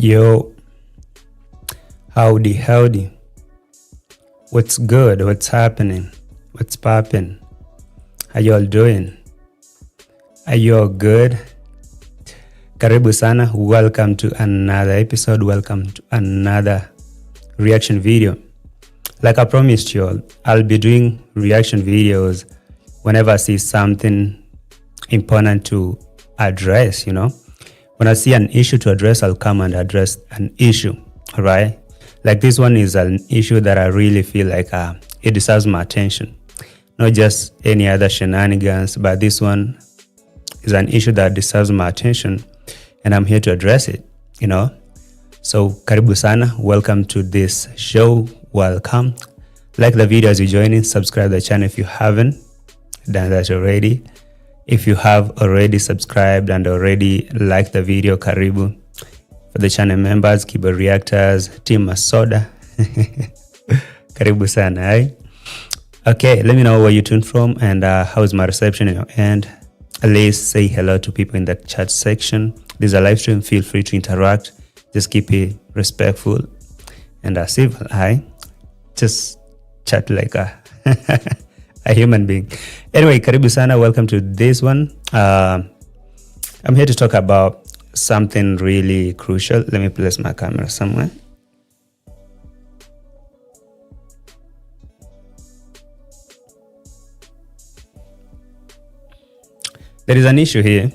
Yo, howdy. What's good? What's happening? What's popping? How you all doing? Are you all good? Karibu sana. Welcome to another episode. Welcome to another reaction video. Like I promised you all, I'll be doing reaction videos whenever I see something important to address, When I see an issue to address, I'll come and address an issue, all right? Like this one is an issue that I really feel like it deserves my attention. Not just any other shenanigans, but this one is an issue that deserves my attention, and I'm here to address it, So, karibu sana. Welcome to this show. Welcome. Like the video as you join in. Subscribe to the channel if you haven't done that already. If you have already subscribed and already liked the video, karibu. For the channel members, keyboard reactors, team Masoda, karibu sana, eh? Okay, let me know where you tuned from and how's my reception in your end. At least say hello to people in the chat section. This is a live stream. Feel free to interact. Just keep it respectful and civil, eh? Just chat like a human being. Anyway, karibu sana. Welcome to this one. I'm here to talk about something really crucial. Let me place my camera somewhere. There is an issue here.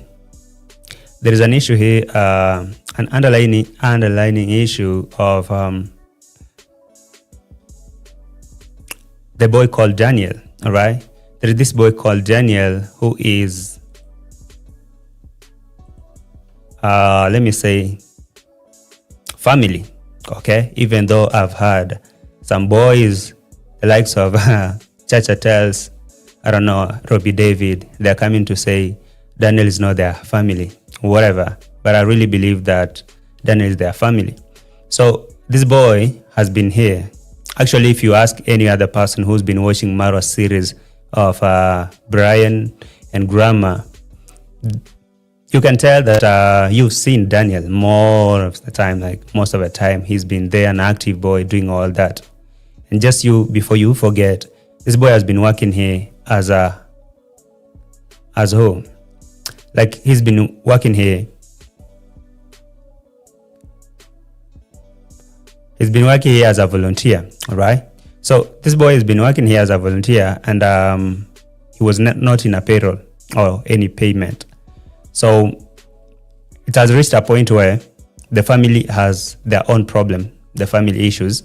An underlining issue of the boy called Daniel. All right, there is this boy called Daniel who is, let me say, family. Okay, even though I've heard some boys, the likes of Chacha Tells, I don't know, Robbie David, they're coming to say Daniel is not their family, whatever. But I really believe that Daniel is their family. So this boy has been here. Actually, if you ask any other person who's been watching Maro series of Brian and Grandma, you can tell that you've seen Daniel more of the time, like most of the time. He's been there, an active boy doing all that. And just before you forget, this boy has been working here as who? Like he's been working here. He's been working here as a volunteer, all right? So this boy has been working here as a volunteer, and he was not in a payroll or any payment. So it has reached a point where the family has their own problem, the family issues.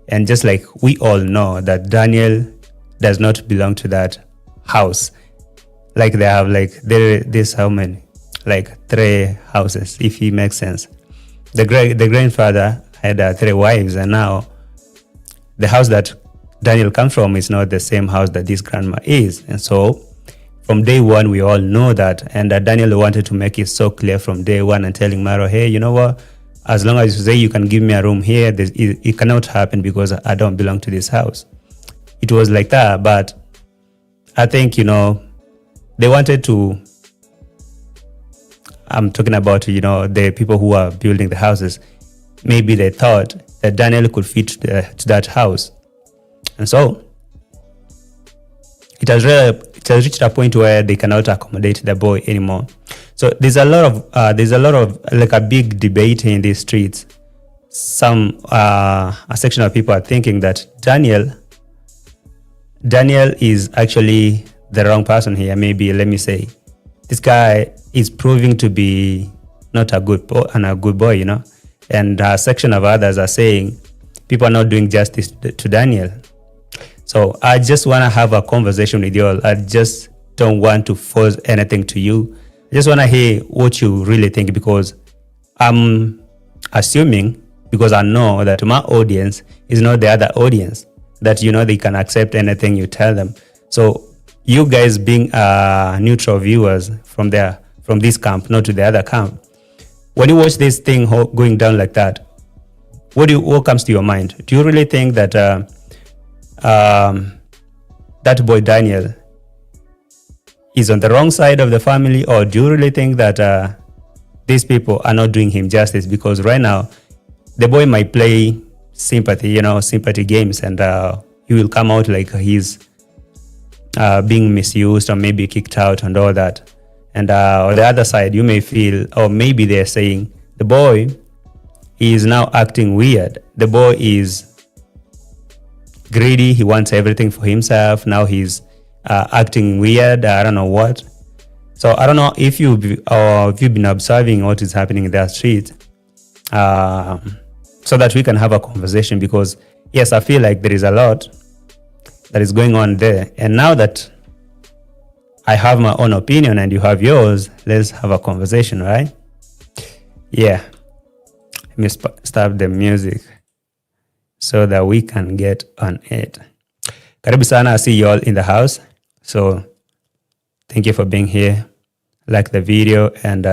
And just like we all know that Daniel does not belong to that house. Like they have this how many? Like 3 houses, if it makes sense. The grandfather had 3 wives, and now the house that Daniel comes from is not the same house that this grandma is. And so from day one, we all know that. And Daniel wanted to make it so clear from day one and telling Maro, hey, you know what? As long as you say you can give me a room here, it cannot happen because I don't belong to this house. It was like that. But I think, they wanted to, I'm talking about, the people who are building the houses. Maybe they thought that Daniel could fit to that house. And so it has reached a point where they cannot accommodate the boy anymore. So there's a lot of like a big debate in these streets. A section of people are thinking that Daniel is actually the wrong person here. Maybe, let me say, this guy is proving to be not a good boy, And a section of others are saying people are not doing justice to Daniel. So I just want to have a conversation with you all. I just don't want to force anything to you. I just want to hear what you really think, because I'm assuming, because I know that my audience is not the other audience, that they can accept anything you tell them. So you guys being neutral viewers from this camp, not to the other camp, when you watch this thing going down like that, what comes to your mind? Do you really think that that boy Daniel is on the wrong side of the family, or do you really think that these people are not doing him justice? Because right now the boy might play sympathy games, and he will come out like he's being misused or maybe kicked out and all that. And on the other side, you may feel, or maybe they're saying, the boy is now acting weird. The boy is greedy. He wants everything for himself. Now he's acting weird. I don't know what. So I don't know if you've been observing what is happening in that street, so that we can have a conversation, because yes, I feel like there is a lot that is going on there. And now that I have my own opinion and you have yours, let's have a conversation, right? Yeah. Let me stop the music so that we can get on it. Karibu sana, I see you all in the house. So thank you for being here. Like the video and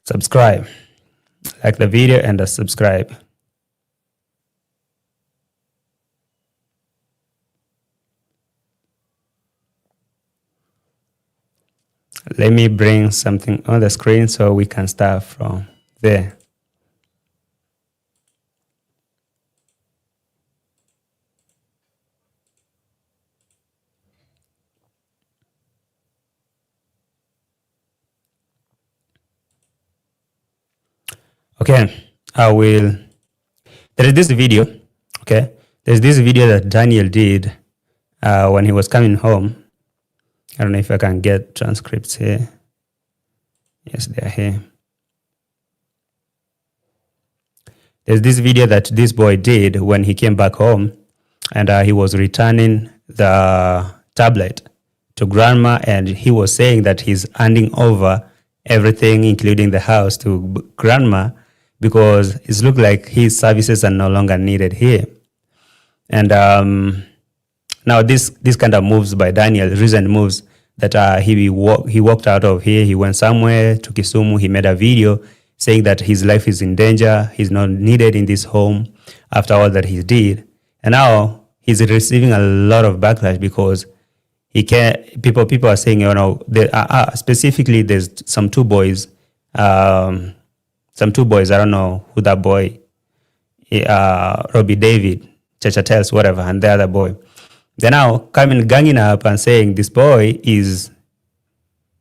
subscribe. Like the video and subscribe. Let me bring something on the screen so we can start from there. Okay, there is this video, okay? There's this video that Daniel did when he was coming home. I don't know if I can get transcripts here. Yes, they are here. There's this video that this boy did when he came back home, and he was returning the tablet to grandma, and he was saying that he's handing over everything, including the house, to grandma, because it looked like his services are no longer needed here. And now this kind of moves by Daniel, recent moves, that he walked out of here, he went somewhere to Kisumu, he made a video saying that his life is in danger, he's not needed in this home after all that he did. And now he's receiving a lot of backlash because he can't, people are saying, specifically there's some two boys, I don't know who that boy, Robbie David, Chacha Tells, whatever, and the other boy. They're now coming, ganging up and saying this boy is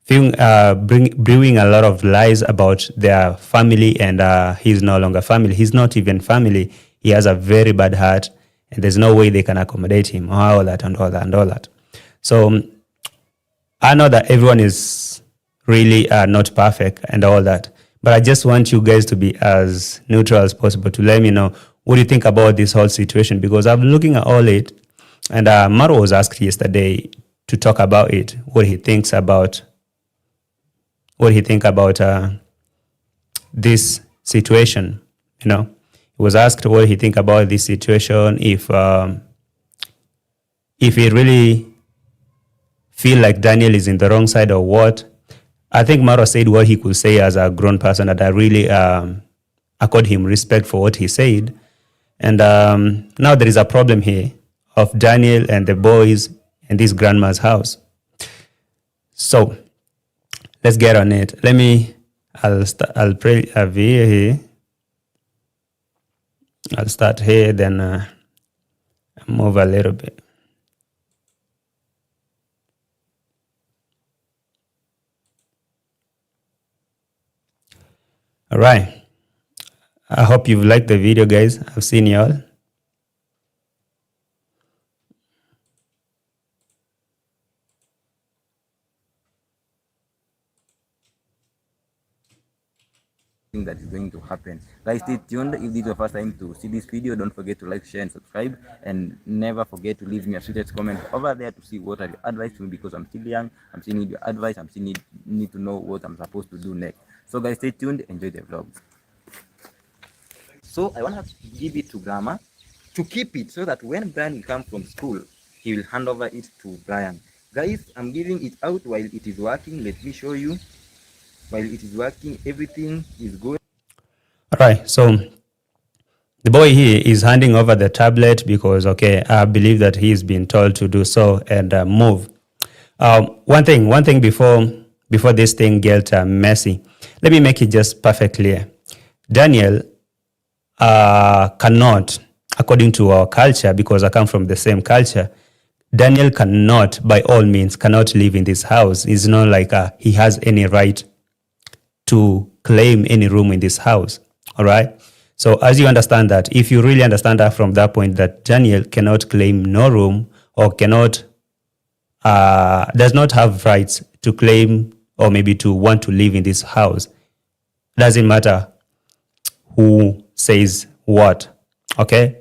brewing a lot of lies about their family, and he's no longer family. He's not even family. He has a very bad heart, and there's no way they can accommodate him, all that and all that and all that. So I know that everyone is really not perfect and all that, but I just want you guys to be as neutral as possible to let me know what do you think about this whole situation, because I'm looking at all it. And Maro was asked yesterday to talk about it, what he thinks about this situation. He was asked what he think about this situation, if he really feel like Daniel is in the wrong side or what. I think Maro said what he could say as a grown person, and I really accord him respect for what he said. And now there is a problem here of Daniel and the boys in this grandma's house. So let's get on it. I'll play a video here. I'll start here, then move a little bit. All right. I hope you've liked the video, guys. I've seen y'all. That is going to happen. Guys, stay tuned. If this is your first time to see this video, don't forget to like, share, and subscribe, and never forget to leave me a sweetest comment over there to see what are your advice to me, because I'm still young. I'm still need your advice. I'm still need to know what I'm supposed to do next. So guys, stay tuned. Enjoy the vlog. So I want to give it to grandma to keep it so that when Brian will come from school, he will hand over it to Brian. Guys, I'm giving it out while it is working. Let me show you. While it is working, everything is good. All right, so the boy here is handing over the tablet because, okay, I believe that he's been told to do so and move. One thing before before this thing get messy. Let me make it just perfect clear. Daniel cannot, according to our culture, because I come from the same culture, Daniel cannot, by all means, cannot live in this house. It's not like he has any right to claim any room in this house. All right. So as you understand that, if you really understand that from that point, that Daniel cannot claim no room or cannot, does not have rights to claim or maybe to want to live in this house, doesn't matter who says what. Okay.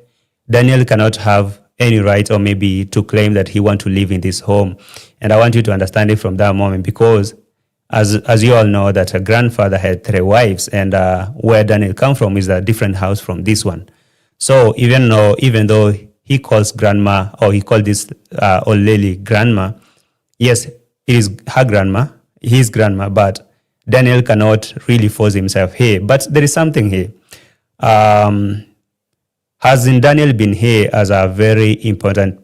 Daniel cannot have any right or maybe to claim that he want to live in this home. And I want you to understand it from that moment, because as you all know that a grandfather had 3 wives, and where Daniel come from is a different house from this one. So even though he calls grandma, or he called this old lady grandma, yes, it is her grandma, his grandma, but Daniel cannot really force himself here. But there is something here. Hasn't Daniel been here as a very important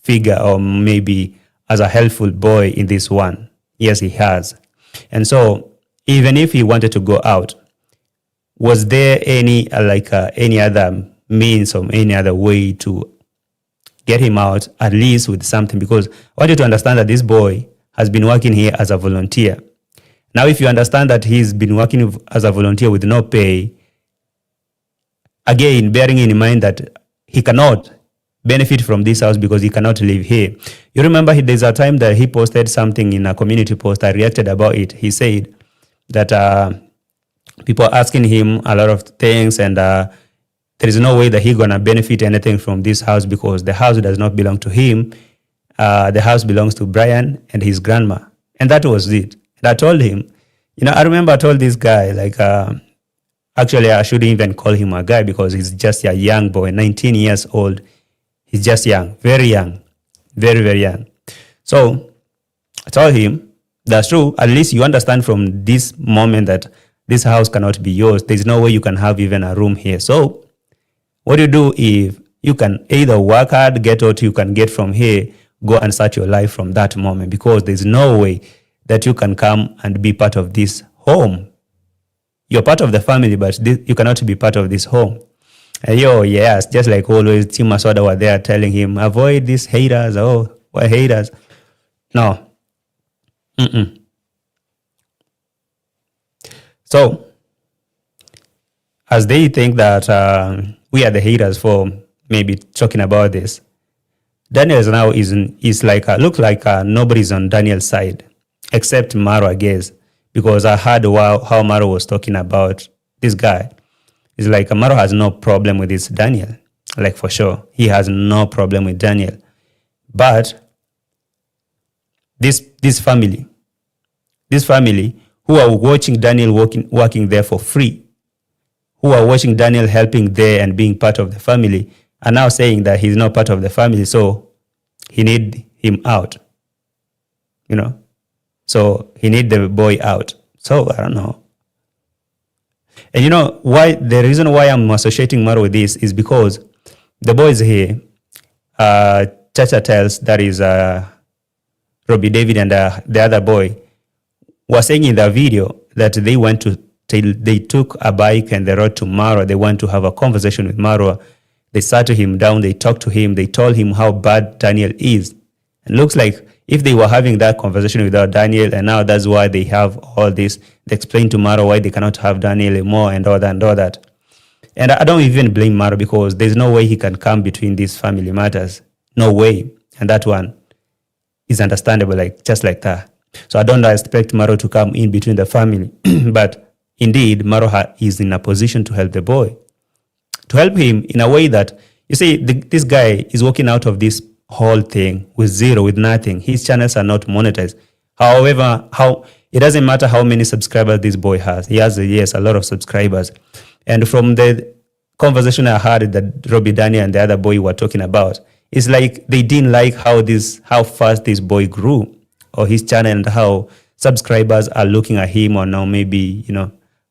figure, or maybe as a helpful boy in this one? Yes, he has. And so even if he wanted to go out, was there any any other means or any other way to get him out, at least with something? Because I want you to understand that this boy has been working here as a volunteer. Now, if you understand that he's been working as a volunteer with no pay, again, bearing in mind that he cannot benefit from this house because he cannot live here. You remember there's a time that he posted something in a community post. I reacted about it. He said that people are asking him a lot of things, and there is no way that he's going to benefit anything from this house because the house does not belong to him. The house belongs to Brian and his grandma. And that was it. And I told him, I remember I told this guy, actually, I shouldn't even call him a guy because he's just a young boy, 19 years old. He's just young, very young, very, very young. So I told him, that's true. At least you understand from this moment that this house cannot be yours. There's no way you can have even a room here. So what you do, if you can either work hard, get what you can get from here, go and start your life from that moment, because there's no way that you can come and be part of this home. You're part of the family, but you cannot be part of this home. Yes, just like always, Team Masoda were there telling him, avoid these haters. Oh, why haters? No. So, as they think that we are the haters for maybe talking about this, Daniel now looks like nobody's on Daniel's side, except Maro, I guess, because I heard how Maro was talking about this guy. It's like Maro has no problem with this Daniel, like for sure. He has no problem with Daniel. But this family who are watching Daniel working there for free, who are watching Daniel helping there and being part of the family, are now saying that he's not part of the family, so he need him out. So he need the boy out. So I don't know. And why? The reason why I'm associating Maro with this is because the boys here, Chacha tells, that is Robbie David and the other boy, were saying in the video that they took a bike and they rode to Maro. They went to have a conversation with Maro. They sat him down. They talked to him. They told him how bad Daniel is. And looks like if they were having that conversation without Daniel, and now that's why they have all this, they explain to Maro why they cannot have Daniel anymore and all that. And I don't even blame Maro, because there's no way he can come between these family matters. No way. And that one is understandable, just like that. So I don't expect Maro to come in between the family. But indeed, Maro is in a position to help the boy. To help him in a way that, you see, this guy is walking out of this whole thing with zero, with nothing. His channels are not monetized. However, it doesn't matter how many subscribers this boy has. He has, yes, a lot of subscribers. And from the conversation I had that Robbie, Daniel, and the other boy were talking about, it's like they didn't like how fast this boy grew, or his channel, and how subscribers are looking at him, or now maybe,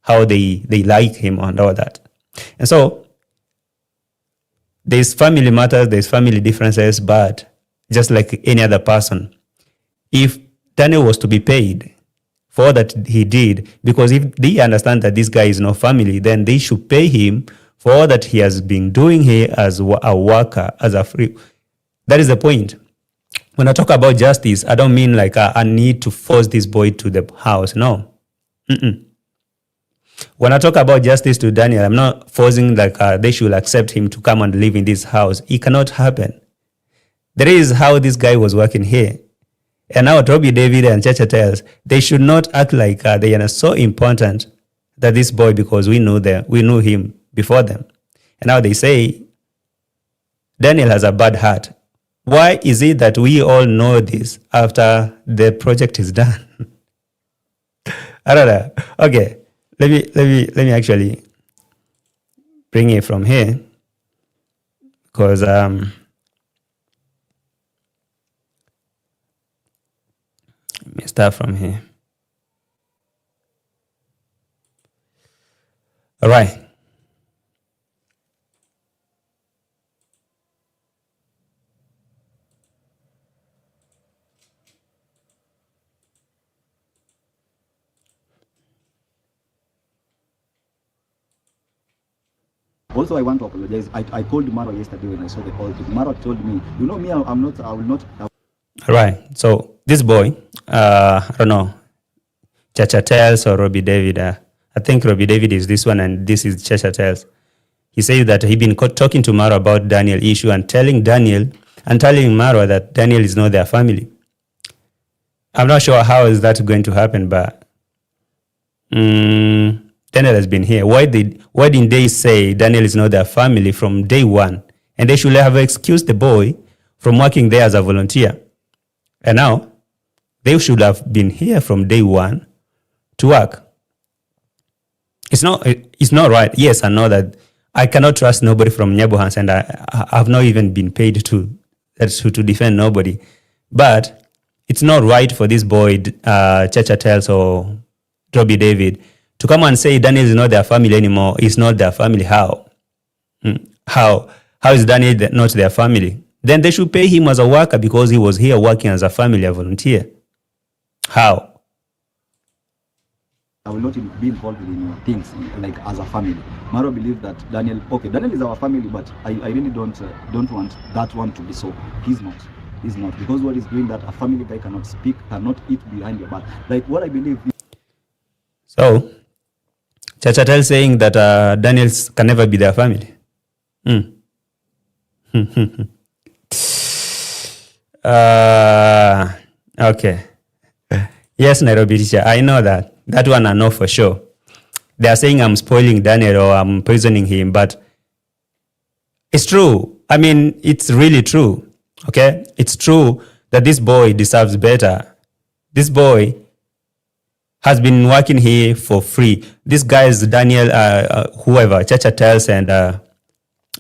how they like him and all that. And so there's family matters, there's family differences, but just like any other person, if Daniel was to be paid for all that he did. Because if they understand that this guy is no family, then they should pay him for all that he has been doing here as a worker, as a free. That is the point. When I talk about justice, I don't mean like I need to force this boy to the house. No. When I talk about justice to Daniel, I'm not forcing like they should accept him to come and live in this house. It cannot happen. That is how this guy was working here. And now Robbie David and Chacha tells they should not act like they are so important that this boy, because we knew him before them. And now they say Daniel has a bad heart. Why is it that we all know this after the project is done? I don't know. Okay, let me actually bring it from here, because let me start from here. All right. Also, I want to apologize. I called Maro yesterday when I saw the call. Maro told me, you know me, I will not. All right. So this boy, I don't know, Chacha Tales or Robbie David. I think Robbie David is this one, and this is Chacha Tales. He says that he been talking to Maro about Daniel issue and telling Maro that Daniel is not their family. I'm not sure how is that going to happen, but Daniel has been here. Why didn't they say Daniel is not their family from day one? And they should have excused the boy from working there as a volunteer. And now they should have been here from day one to work. It's not right. Yes, I know that I cannot trust nobody from Nyabohans, and I have not even been paid to defend nobody. But it's not right for this boy, Chacha Tales or Robbie David, to come and say Daniel is not their family anymore. It's not their family. How? How is Daniel not their family? Then they should pay him as a worker because he was here working as a family, a volunteer. How? I will not be involved in things like as a family. Maro believes that Daniel is our family, but I really don't want that one to be so. He's not because what he's doing, that a family guy cannot speak, cannot eat behind your back. Like what I believe. So, Chachatel saying that Daniels can never be their family. Okay. Yes, Nairobi teacher, I know that. That one I know for sure. They are saying I'm spoiling Daniel or I'm poisoning him, but it's true. I mean, it's really true. Okay? It's true that this boy deserves better. This boy has been working here for free. These guys, Daniel, whoever, Chacha Tales and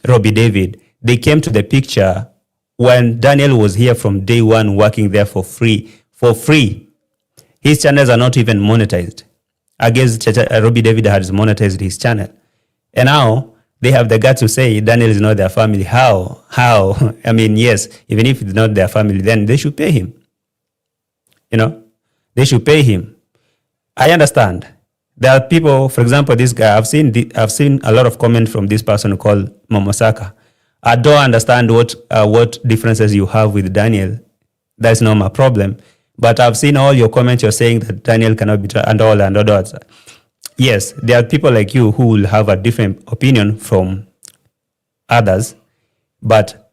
Robbie David, they came to the picture when Daniel was here from day one working there for free. For free. His channels are not even monetized. I guess Robbie David has monetized his channel. And now they have the guts to say Daniel is not their family. How? I mean, yes, even if it's not their family, then they should pay him. You know, they should pay him. I understand. There are people, for example, this guy, I've seen a lot of comments from this person called Momosaka. I don't understand what differences you have with Daniel. That's not my problem. But I've seen all your comments. You're saying that Daniel cannot be and all that. Yes, there are people like you who will have a different opinion from others. But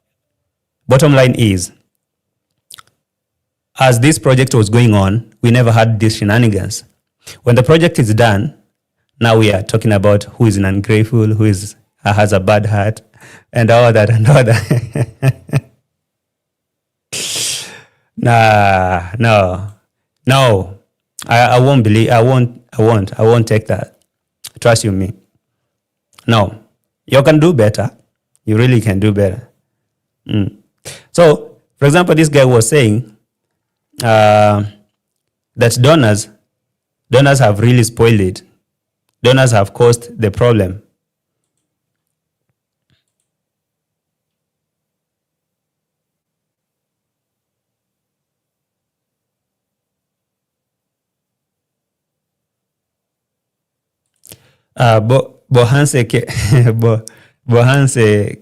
bottom line is, as this project was going on, we never had these shenanigans. When the project is done, now we are talking about who is ungrateful, who has a bad heart, and all that. No. I won't believe. I won't take that. Trust you me. No, you can do better. You really can do better. So, for example, this guy was saying that donors have really spoiled it. Donors have caused the problem. Bohanse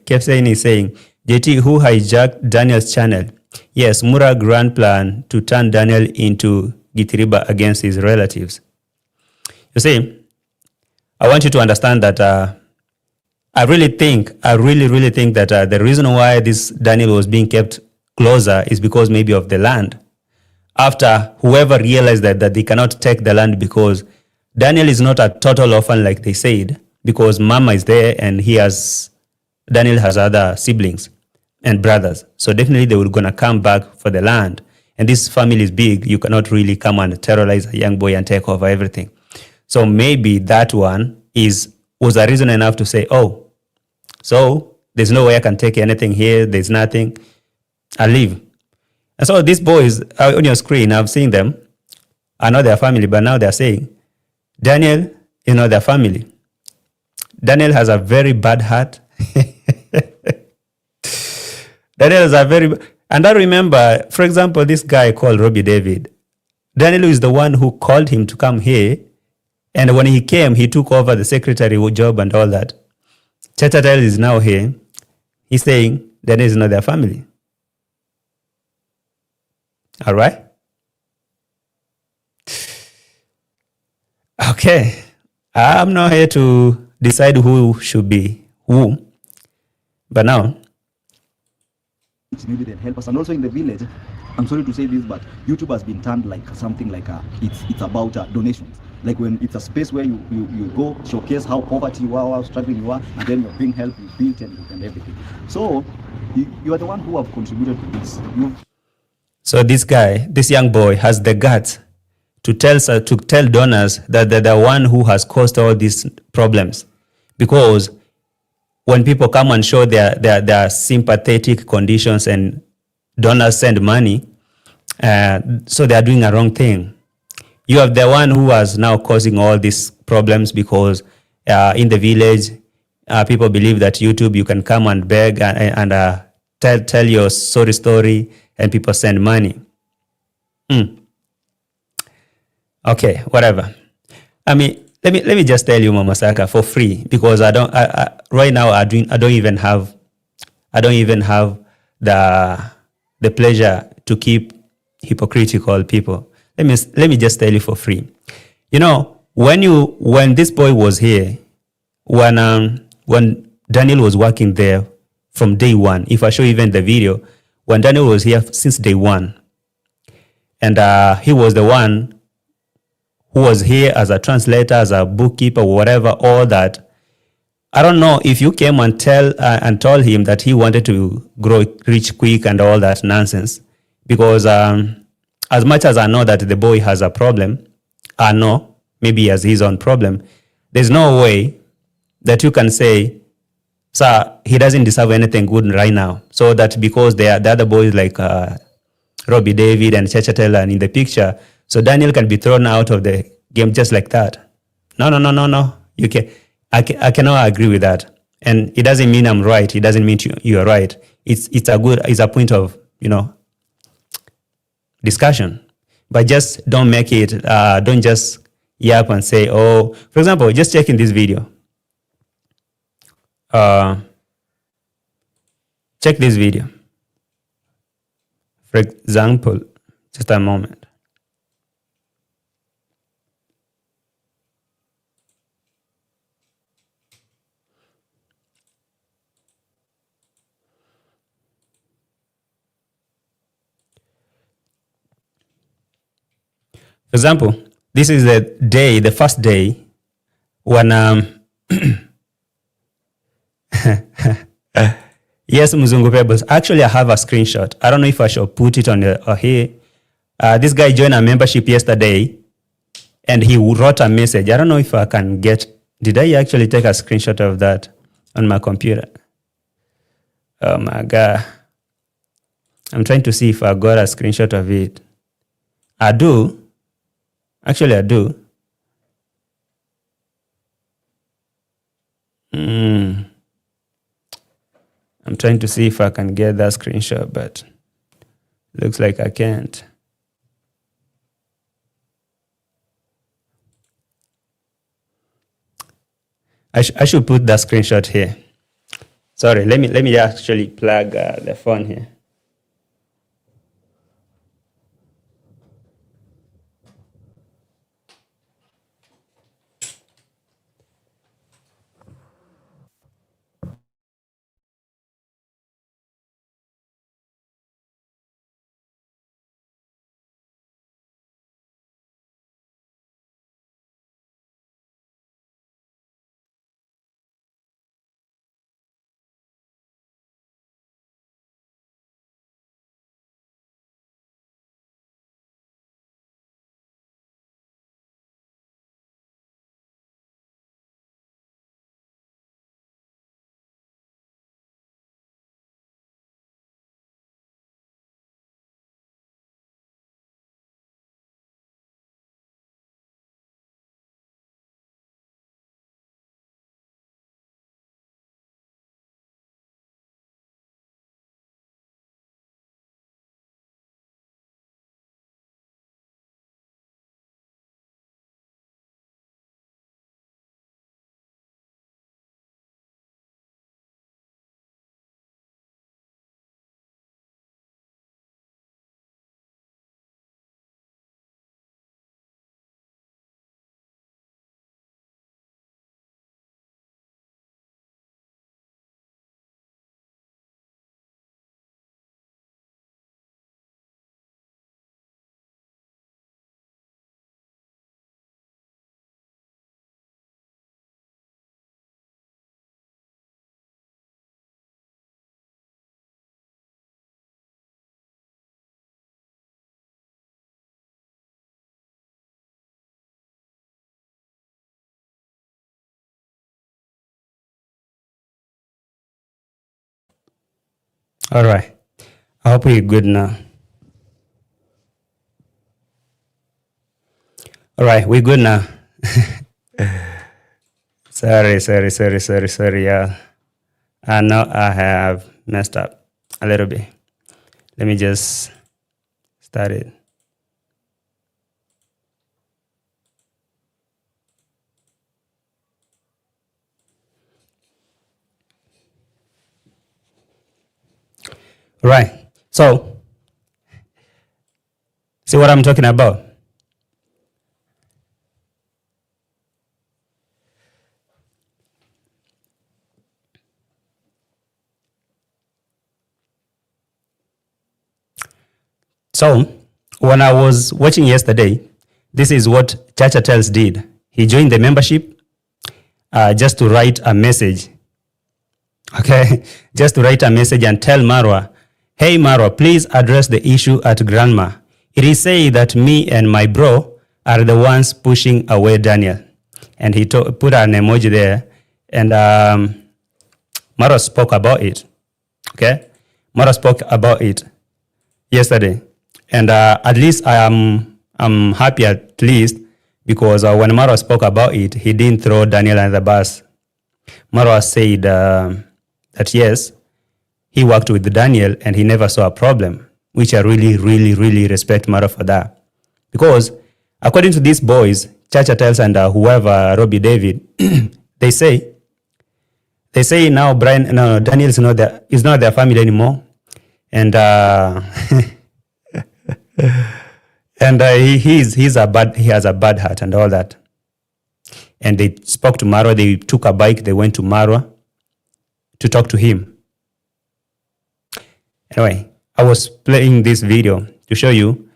kept saying, he's saying, JT, who hijacked Daniel's channel? Yes, Mura grand plan to turn Daniel into Gitiriba against his relatives. You see, I want you to understand that I really think that the reason why this Daniel was being kept closer is because maybe of the land. After whoever realized that they cannot take the land, because Daniel is not a total orphan like they said, because Mama is there and Daniel has other siblings and brothers. So definitely they were going to come back for the land. And this family is big. You cannot really come and terrorize a young boy and take over everything. So maybe that one was a reason enough to say, oh, so there's no way I can take anything here. There's nothing. I'll leave. And so these boys on your screen, I've seen them. I know their family, but now they're saying, Daniel is not their family. Daniel has a very bad heart. Daniel is and I remember, for example, this guy called Robbie David. Daniel is the one who called him to come here. And when he came, he took over the secretary job and all that. Chetatel is now here. He's saying Daniel is not their family. All right? Okay. I'm not here to decide who should be who. But now, it's needed and help us. And also in the village, I'm sorry to say this, but YouTube has been turned like something like it's about donations. Like when it's a space where you go showcase how poverty you are, how struggling you are, and then you're being helped, you built and everything. So you are the one who have contributed to this. So this young boy has the guts to tell donors that they're the one who has caused all these problems. Because when people come and show their sympathetic conditions and donors send money, so they are doing a wrong thing. You have the one who was now causing all these problems because in the village, people believe that YouTube, you can come and beg and tell your sorry story and people send money. Okay, whatever. I mean, let me just tell you, Mama Saka, for free, because right now I don't even have the pleasure to keep hypocritical people. Let me just tell you for free. You know, when this boy was here, when Daniel was working there from day one, if I show even the video, when Daniel was here since day one, and he was the one who was here as a translator, as a bookkeeper, whatever, all that. I don't know if you came and told him that he wanted to grow rich quick and all that nonsense, because as much as I know that the boy has a problem, I know maybe he has his own problem. There's no way that you can say, sir, he doesn't deserve anything good right now. So that because the other boys like Robbie David and Chechatel are in the picture, so Daniel can be thrown out of the game just like that. No. You can. I cannot agree with that. And it doesn't mean I'm right. It doesn't mean you're right. It's a point of, discussion. But just don't make it, don't just yap and say, oh, for example, just check in this video. Check this video. For example, just a moment. For example, this is the first day when yes, Muzungu Pebbles. Actually, I have a screenshot. I don't know if I should put it on here. This guy joined a membership yesterday, and he wrote a message. I don't know if I can get. Did I actually take a screenshot of that on my computer? Oh my God! I'm trying to see if I got a screenshot of it. I do. Actually, I do. I'm trying to see if I can get that screenshot, but looks like I can't. I should put the screenshot here. Sorry, let me actually plug the phone here. All right. I hope we're good now. All right, we're good now. Sorry. Yeah. I know I have messed up a little bit. Let me just start it. All right. So, see what I'm talking about? So, when I was watching yesterday, this is what Chacha Tells did. He joined the membership just to write a message. Okay, just to write a message and tell Marwa, hey Marwa, please address the issue at Grandma. It is said that me and my bro are the ones pushing away Daniel. And he put an emoji there, and Maro spoke about it. Okay, Maro spoke about it yesterday, and at least I'm happy at least because when Maro spoke about it, he didn't throw Daniel under the bus. Maro said that yes, he worked with Daniel and he never saw a problem, which I really respect Maro for that, because according to these boys, Chacha Tells and whoever, Robbie David, they say now Daniel is not their family anymore, and and he has a bad heart and all that. And they spoke to Marwa. They took a bike. They went to Marwa to talk to him. Anyway, I was playing this video to show you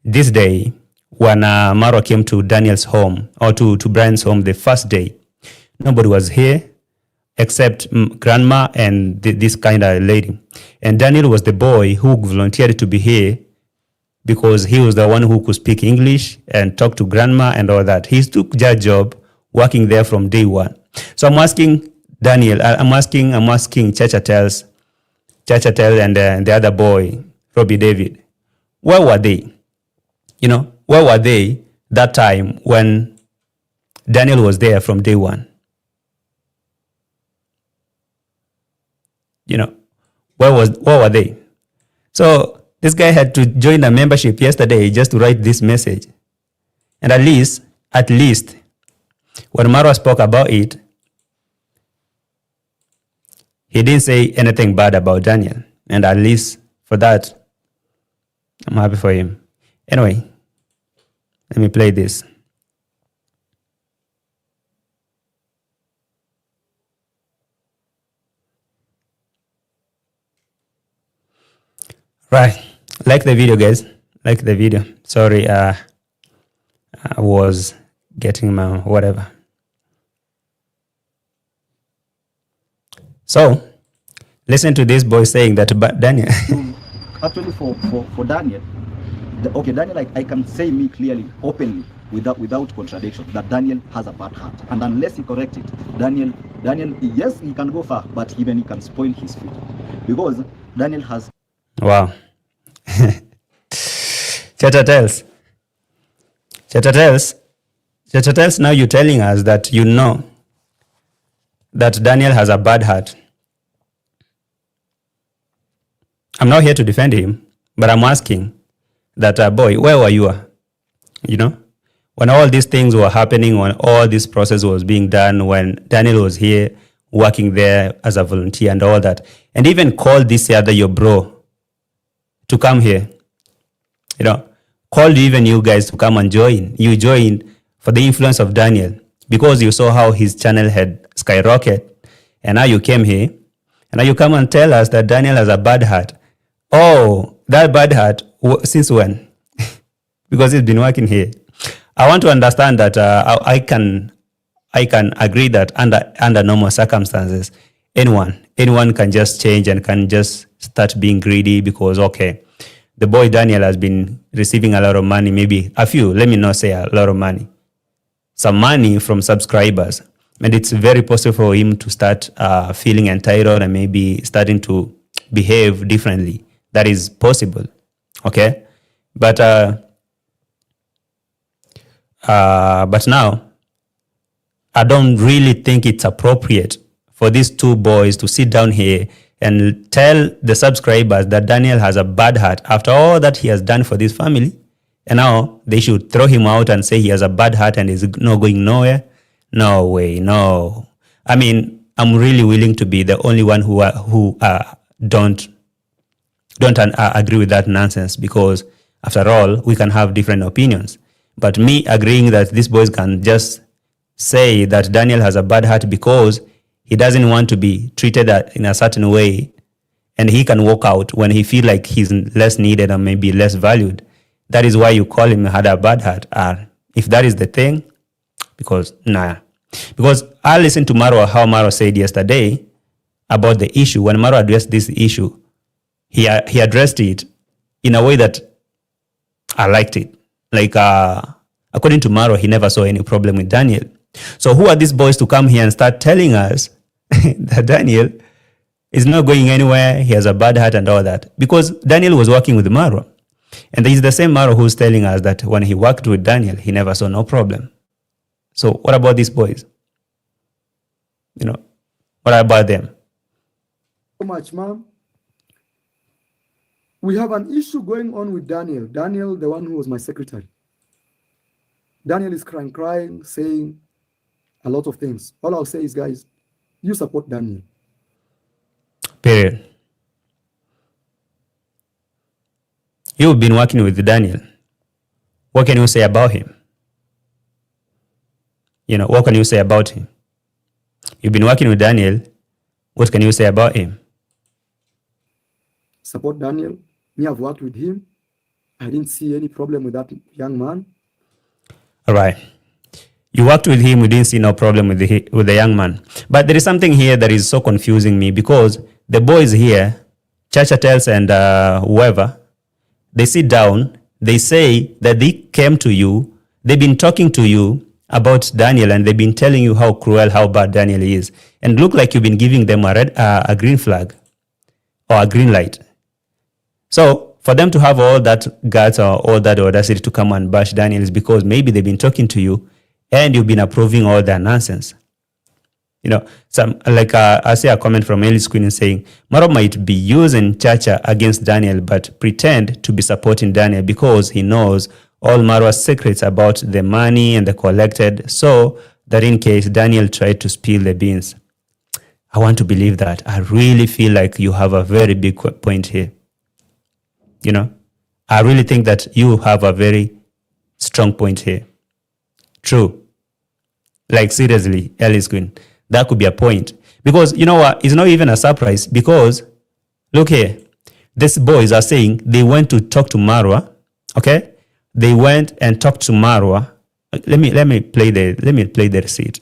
this day when Marwa came to Daniel's home, or to Brian's home the first day. Nobody was here except Grandma and this kind of lady. And Daniel was the boy who volunteered to be here because he was the one who could speak English and talk to Grandma and all that. He took that job working there from day one. So I'm asking Daniel, I'm asking Chacha Tells and the other boy, Robbie David, where were they? Where were they that time when Daniel was there from day one? Where were they? So this guy had to join a membership yesterday just to write this message. And at least, when Marwa spoke about it, He didn't say anything bad about Daniel. And at least for that, I'm happy for him. Anyway, let me play this. Right. Like the video, guys. Like the video. Sorry, I was getting my whatever. So, listen to this boy saying that Daniel. Actually, for Daniel, okay, Daniel, I can say me clearly, openly, without contradiction, that Daniel has a bad heart. And unless he corrects it, Daniel, yes, he can go far, but even he can spoil his future. Because Daniel has... Wow. Chata tells, now you're telling us that you know that Daniel has a bad heart. I'm not here to defend him, but I'm asking that, boy, where were you? You know, when all these things were happening, when all this process was being done, when Daniel was here working there as a volunteer and all that, and even called this other your bro to come here, you know, called even you guys to come and join. You joined for the influence of Daniel because you saw how his channel had skyrocketed, and now you came here, and now you come and tell us that Daniel has a bad heart. Oh, that bad heart, since when? Because he's been working here. I want to understand that I can agree that under normal circumstances, anyone can just change and can just start being greedy because, okay, the boy Daniel has been receiving a lot of money, maybe a few, let me not say a lot of money, some money from subscribers. And it's very possible for him to start feeling entitled and maybe starting to behave differently. That is possible, okay? But now, I don't really think it's appropriate for these two boys to sit down here and tell the subscribers that Daniel has a bad heart after all that he has done for this family. And now they should throw him out and say he has a bad heart and is not going nowhere. No way, no. I mean, I'm really willing to be the only one who don't agree with that nonsense, because after all, we can have different opinions. But me agreeing that these boys can just say that Daniel has a bad heart because he doesn't want to be treated in a certain way, and he can walk out when he feel like he's less needed or maybe less valued. That is why you call him had a bad heart. If that is the thing, because I listened to Maro, how Maro said yesterday about the issue. When Maro addressed this issue, he addressed it in a way that I liked it. Like, according to Maro, he never saw any problem with Daniel. So who are these boys to come here and start telling us that Daniel is not going anywhere, he has a bad heart and all that? Because Daniel was working with Maro. And he's the same Maro who's telling us that when he worked with Daniel, he never saw no problem. So what about these boys? You know, what about them? So much, ma'am. We have an issue going on with Daniel. Daniel, the one who was my secretary. Daniel is crying, saying a lot of things. All I'll say is, guys, you support Daniel. Period. You've been working with Daniel. What can you say about him? You know, what can you say about him? You've been working with Daniel. What can you say about him? Support Daniel. Me, I've worked with him. I didn't see any problem with that young man. All right. You worked with him. We didn't see no problem with the young man. But there is something here that is so confusing me, because the boys here, Chacha tells and whoever, they sit down. They say that they came to you. They've been talking to you about Daniel, and they've been telling you how cruel, how bad Daniel is, and look like you've been giving them a green flag or a green light. So for them to have all that guts or all that audacity to come and bash Daniel is because maybe they've been talking to you and you've been approving all their nonsense. You know, I see a comment from Ellis Queen saying, Maro might be using Chacha against Daniel, but pretend to be supporting Daniel because he knows all Marwa's secrets about the money and the collected, so that in case Daniel tried to spill the beans. I want to believe that. I really feel like you have a very big point here. You know, I really think that you have a very strong point here. True. Like seriously, Alice Queen, that could be a point. Because you know what? It's not even a surprise because look here. These boys are saying they went to talk to Marwa. Okay? They went and talked to Marwa. Let me play the receipt.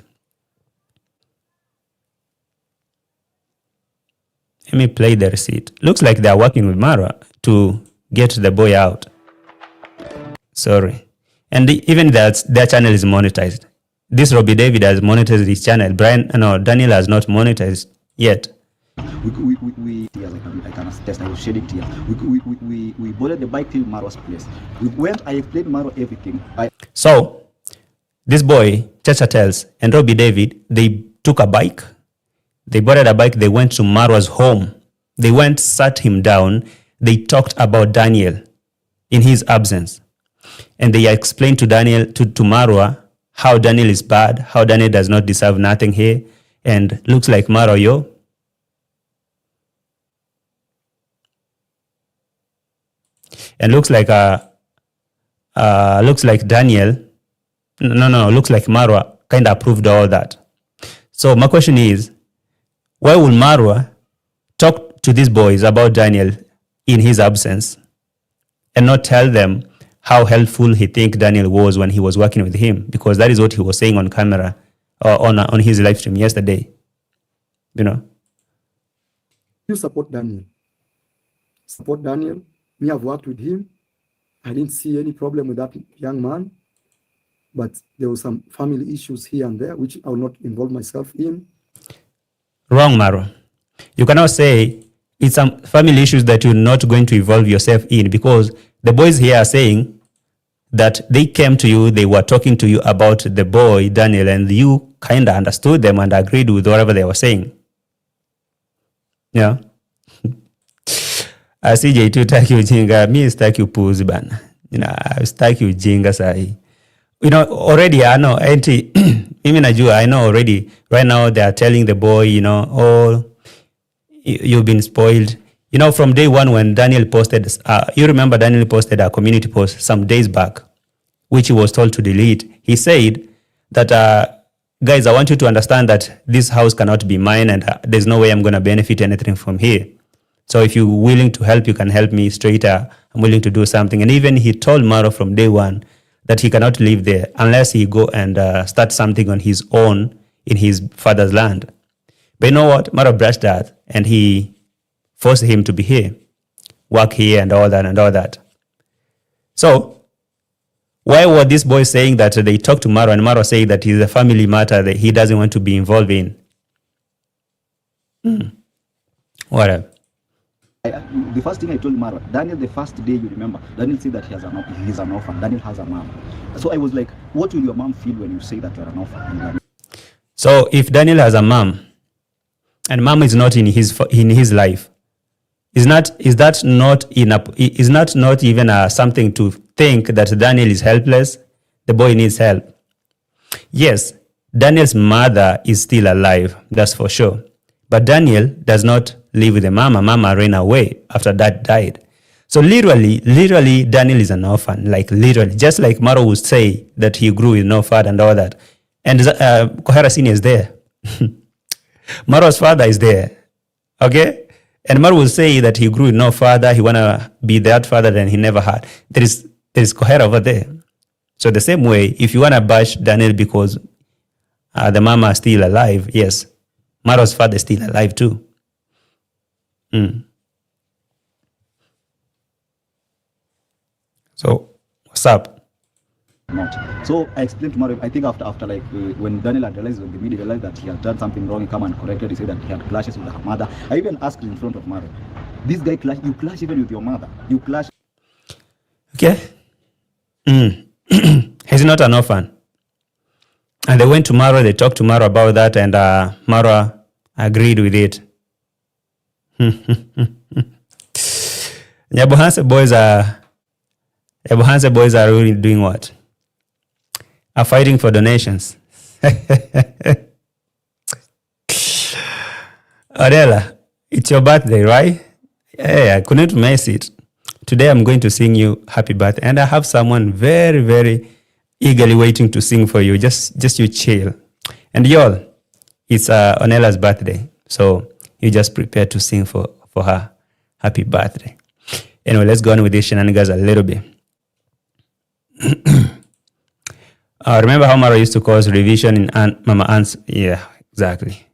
Let me play the receipt. Looks like they are working with Marwa to get the boy out. Sorry. And even that their channel is monetized. This Robbie David has monetized his channel. Daniel has not monetized yet. We I can attest, I will share it here. We boarded the bike till Maro's place. We went, I explained Maro everything. So, this boy, Chacha tells, and Robbie David, they took a bike. They boarded a bike. They went to Marwa's home. They went, sat him down. They talked about Daniel in his absence. And they explained to Daniel, to Marwa, how Daniel is bad, how Daniel does not deserve nothing here. And looks like Maro, and looks like Daniel, looks like Marwa kind of approved all that. So my question is, why will Marwa talk to these boys about Daniel in his absence and not tell them how helpful he think Daniel was when he was working with him? Because that is what he was saying on camera or on his live stream yesterday. You know. You support Daniel. Support Daniel. Me, I've worked with him. I didn't see any problem with that young man. But there were some family issues here and there, which I will not involve myself in. Wrong, Maro. You cannot say it's some family issues that you're not going to involve yourself in, because the boys here are saying that they came to you, they were talking to you about the boy, Daniel, and you kind of understood them and agreed with whatever they were saying. Yeah. CJ tu taki ujinga, mi staki upuzi bana. Staki ujinga sahi. Already I know, I know already, right now they are telling the boy, oh, you've been spoiled. From day one when Daniel posted, you remember Daniel posted a community post some days back, which he was told to delete. He said that, guys, I want you to understand that this house cannot be mine and there's no way I'm going to benefit anything from here. So if you're willing to help, you can help me straight. I'm willing to do something. And even he told Maro from day one that he cannot live there unless he go and start something on his own in his father's land. But you know what? Maro brushed that and he forced him to be here, work here and all that. So why were these boys saying that they talked to Maro and Maro saying that it's a family matter that he doesn't want to be involved in? Whatever. The first thing I told Maro, Daniel, the first day, you remember, Daniel said that he's an orphan. Daniel has a mom. So I was like, what will your mom feel when you say that you're an orphan? So if Daniel has a mom and mom is not in his life, is that not even something to think that Daniel is helpless? The boy needs help. Yes, Daniel's mother is still alive, that's for sure. But Daniel does not live with the mama. Mama ran away after Dad died. So literally, Daniel is an orphan. Like literally, just like Maro would say that he grew with no father and all that. And Kohara Senior is there. Maro's father is there. Okay? And Maro will say that he grew with no father. He want to be that father that he never had. There is Kohara over there. So the same way, if you want to bash Daniel because the mama is still alive, yes, Maro's father is still alive too. So, what's up? Not. So I explained to Maro, I think after when Daniel had realized, when the media realized that he had done something wrong, he come and corrected. He said that he had clashes with her mother. I even asked in front of Maro, this guy you clash even with your mother. You clash. Okay. He's not an orphan. And they went to Maro, they talked to Maro about that, and Maro agreed with it. Nyabohanse boys are really doing what? Are fighting for donations. Adela, it's your birthday, right? Hey, I couldn't miss it. Today I'm going to sing you happy birthday, and I have someone very, very eagerly waiting to sing for you. Just you chill. And y'all, it's Onela's birthday, so you just prepare to sing for her happy birthday. Anyway, let's go on with this shenanigans a little bit. Remember how Maro used to cause revision in Mama Ant's? Yeah, exactly.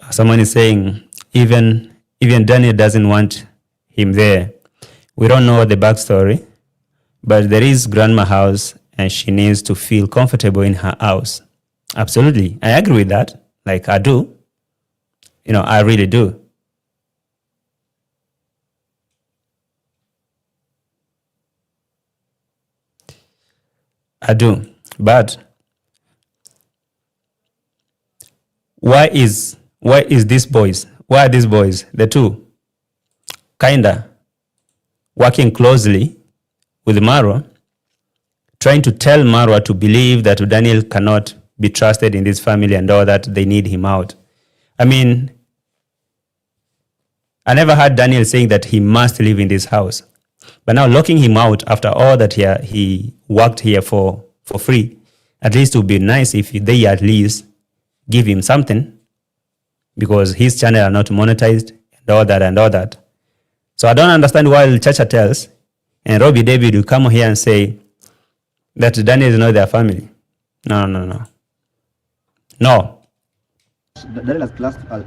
Someone is saying even Daniel doesn't want him there. We don't know the backstory, but there is grandma house and she needs to feel comfortable in her house. Absolutely. I agree with that. Like I do. I really do. I do. But why are these boys, the two, kinda working closely with Marwa, trying to tell Marwa to believe that Daniel cannot be trusted in this family and all that they need him out? I mean, I never heard Daniel saying that he must live in this house. But now locking him out after all that he worked here for free, at least it would be nice if they at least give him something, because his channel are not monetized and all that. So I don't understand why Chacha tells and Robbie David will come here and say that Daniel is not their family. No. Daniel has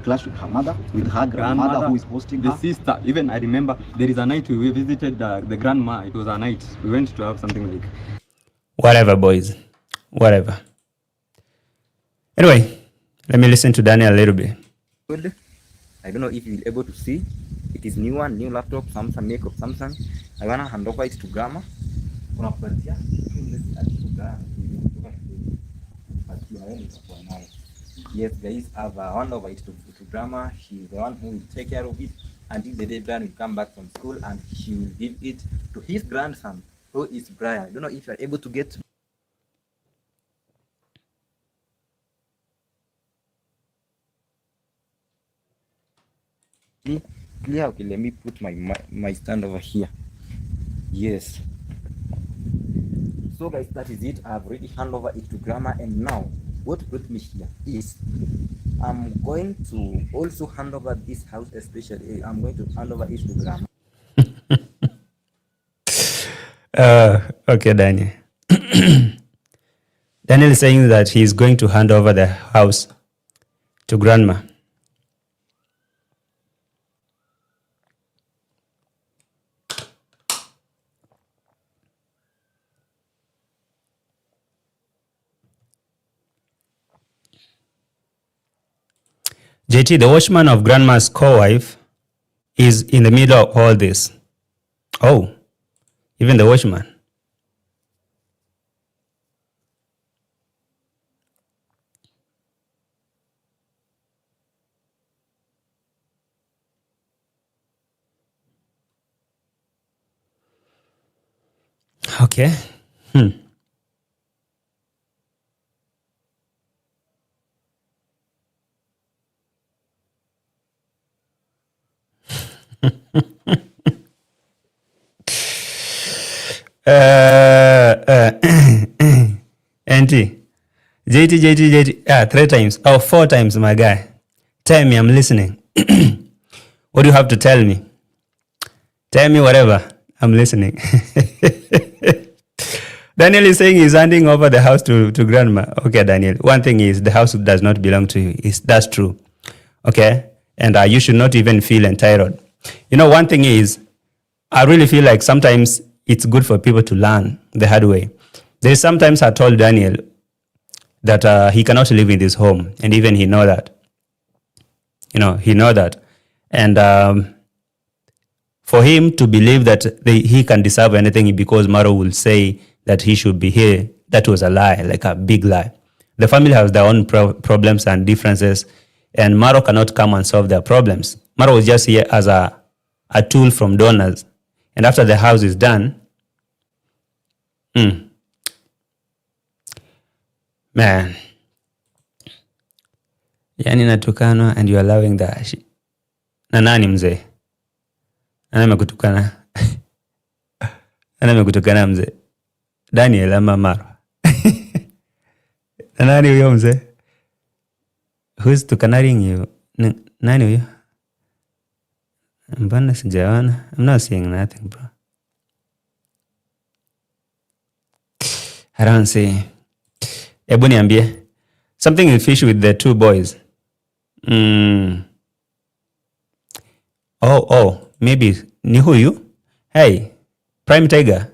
clashed with her mother, with her grandmother who is hosting the her. sister. Even I remember there is a night we visited the grandma. It was a night. We went to have something like... Whatever, boys. Whatever. Anyway, let me listen to Daniel a little bit. Good. I don't know if you'll be able to see. It is new laptop, Samsung, makeup, Samsung. I wanna hand over it to grandma. Yes, guys, I've hand over it to grandma. She's the one who will take care of it until the day Brian will come back from school, and she will give it to his grandson, who is Brian. I don't know if you're able to get. Clear. Okay, let me put my stand over here. Yes. So guys, that is it. I've already handed over it to grandma, and now what brought me here is I'm going to also hand over this house, especially I'm going to hand over it to grandma. Okay, Daniel. Daniel is saying that he's going to hand over the house to grandma. JT, the watchman of grandma's co-wife, is in the middle of all this. Oh, even the watchman. Okay. Auntie, JT, 3 times. Oh, 4 times, my guy. Tell me, I'm listening. What do you have to tell me? Tell me whatever. I'm listening. Daniel is saying he's handing over the house to grandma. Okay, Daniel. One thing is the house does not belong to you. That's true. Okay? And you should not even feel entitled. One thing is, I really feel like sometimes it's good for people to learn the hard way. There's sometimes I told Daniel that he cannot live in this home, and even he know that. He know that. And for him to believe that he can deserve anything because Maro will say that he should be here, that was a lie, like a big lie. The family has their own problems and differences, and Maro cannot come and solve their problems. Maro was just here as a tool from donors. And after the house is done, man, yani natukanwa and you are allowing that shit. Na nani mzee? Nani amekutukana? Nani amekutukana mzee? Daniel ama Marwa? Na nani huyo mzee? Who's tukanaring you? Nani huyo? Mbona sijaona? I'm not seeing nothing, bro. I don't see. Ebu niambie. Something is fishy with the two boys. Oh, maybe ni huyu? Hey, Prime Tiger.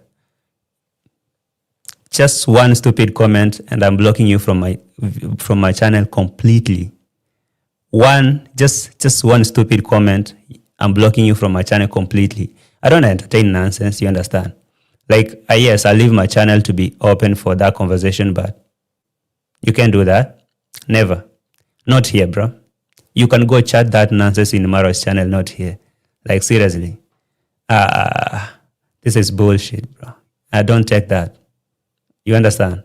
Just one stupid comment and I'm blocking you from my channel completely. Just one stupid comment, I'm blocking you from my channel completely. I don't entertain nonsense, you understand? Like, yes, I leave my channel to be open for that conversation, but you can't do that. Never. Not here, bro. You can go chat that nonsense in Maro's channel, not here. Like, seriously. This is bullshit, bro. I don't take that. You understand?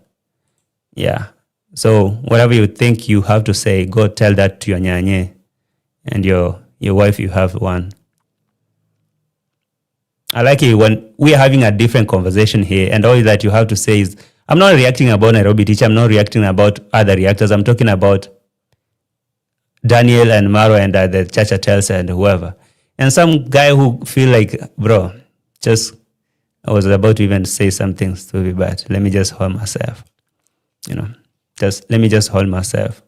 Yeah. So whatever you think you have to say, go tell that to your nyanye and your wife. You have one. I like it when we are having a different conversation here, and all that you have to say is, I'm not reacting about Nairobi teacher. I'm not reacting about other reactors. I'm talking about Daniel and Maro and the Chacha Tells and whoever. And some guy who feel like, bro, I was about to even say something stupid, but let me just hold myself. Let me just hold myself.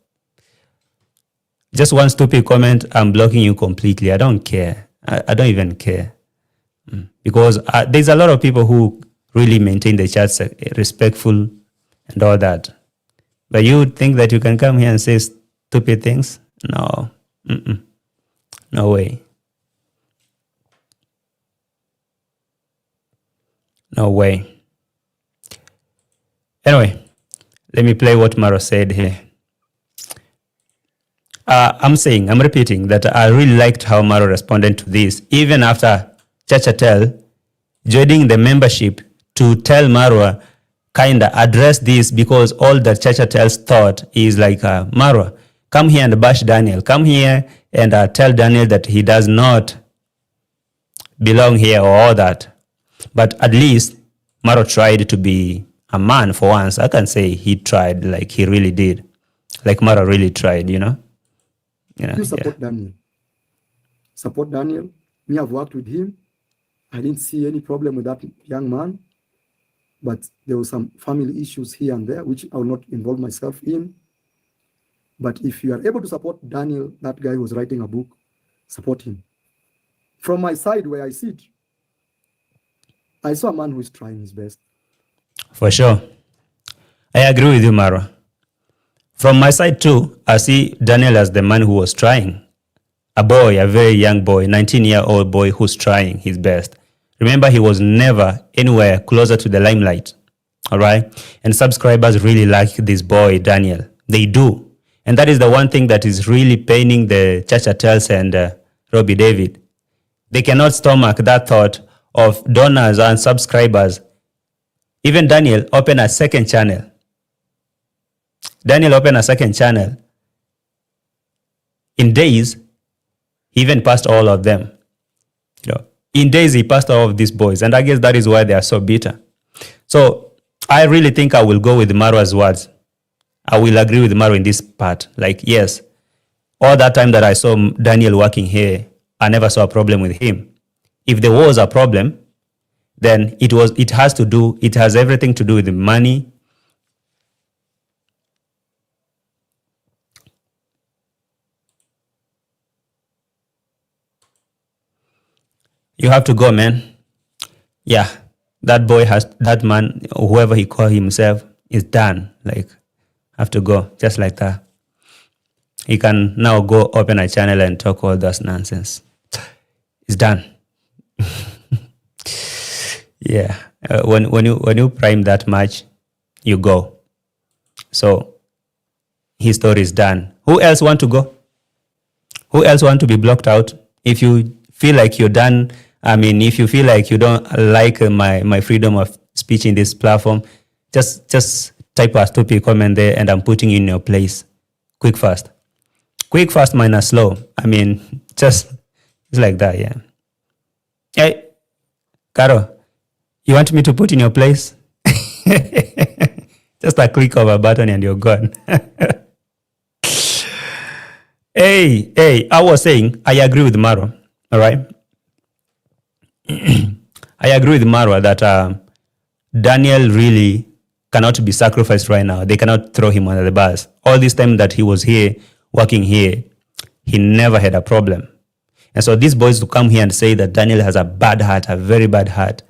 Just one stupid comment, I'm blocking you completely. I don't care. I don't even care. Because there's a lot of people who really maintain the chats respectful and all that. But you think that you can come here and say stupid things? No. No way. No way. Anyway, let me play what Maro said here. I'm repeating that I really liked how Maro responded to this, even after Chachatel joining the membership to tell Marwa, kinda address this, because all that Chachatel's thought is like, Marwa, come here and bash Daniel. Come here and tell Daniel that he does not belong here or all that. But at least Maro tried to be a man for once. I can say he tried, like he really did. Like Maro really tried, you support Daniel. Support Daniel. Me, I've worked with him. I didn't see any problem with that young man. But there were some family issues here and there, which I will not involve myself in. But if you are able to support Daniel, that guy who was writing a book, support him. From my side where I sit, I saw a man who is trying his best. For sure. I agree with you, Maro. From my side too, I see Daniel as the man who was trying. A boy, a very young boy, 19-year-old boy who's trying his best. Remember, he was never anywhere closer to the limelight. All right? And subscribers really like this boy, Daniel. They do. And that is the one thing that is really paining the Chachatels and Robbie David. They cannot stomach that thought of donors and subscribers. Even Daniel opened a second channel. In days, he even passed all of them. In days, he passed all of these boys. And I guess that is why they are so bitter. So I really think I will go with Marwa's words. I will agree with Maro in this part. Like, yes, all that time that I saw Daniel working here, I never saw a problem with him. If there was a problem, then it has everything to do with the money. You have to go, man. Yeah, that man, whoever he called himself, is done. Like, have to go, just like that. He can now go open a channel and talk all that nonsense. It's done. Yeah. when you prime that much, you go. So his story is done. Who else want to go? Who else want to be blocked out? If you feel like you're done, if you feel like you don't like my freedom of speech in this platform, just type a stupid comment there and I'm putting you in your place. Quick, fast. Quick, fast minus slow. Just it's like that, yeah. Hey, Caro, you want me to put in your place? Just a click of a button and you're gone. Hey, I was saying, I agree with Maro, all right? I agree with Marwa that Daniel really cannot be sacrificed right now. They cannot throw him under the bus. All this time that he was here, working here, he never had a problem. And so these boys to come here and say that Daniel has a bad heart, a very bad heart.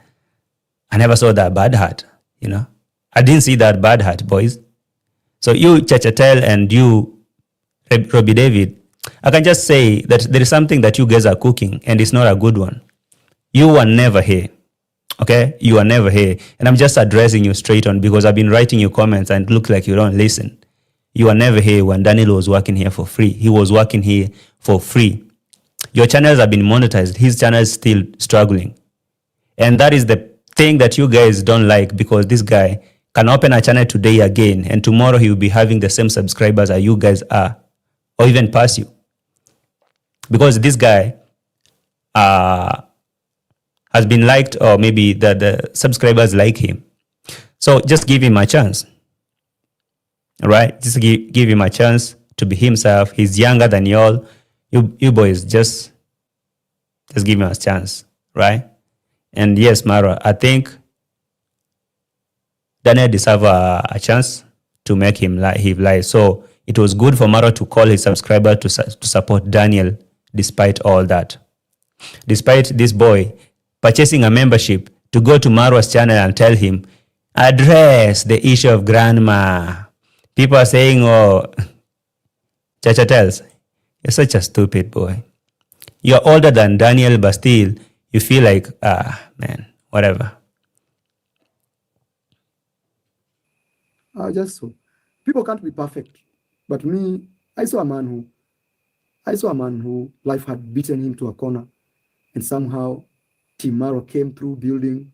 I never saw that bad heart, I didn't see that bad heart, boys. So you, Chachatel, and you, Robbie David, I can just say that there is something that you guys are cooking and it's not a good one. You were never here, okay? You are never here. And I'm just addressing you straight on because I've been writing your comments and it looks like you don't listen. You are never here when Daniel was working here for free. He was working here for free. Your channels have been monetized. His channel is still struggling. And that is the thing that you guys don't like because this guy can open a channel today again and tomorrow he will be having the same subscribers as you guys are or even pass you. Because this guy has been liked or maybe the subscribers like him. So just give him a chance. All right? Just give him a chance to be himself. He's younger than y'all. You boys, just give him a chance, right? And yes, Maro, I think Daniel deserves a chance to make him live. So it was good for Maro to call his subscriber to support Daniel despite all that. Despite this boy purchasing a membership to go to Marwa's channel and tell him, address the issue of grandma. People are saying, oh, Chacha tells, you're such a stupid boy. You're older than Daniel, but still, you feel like, man, whatever. Just so. People can't be perfect. But me, I saw a man who life had beaten him to a corner. And somehow, Team Maro came through building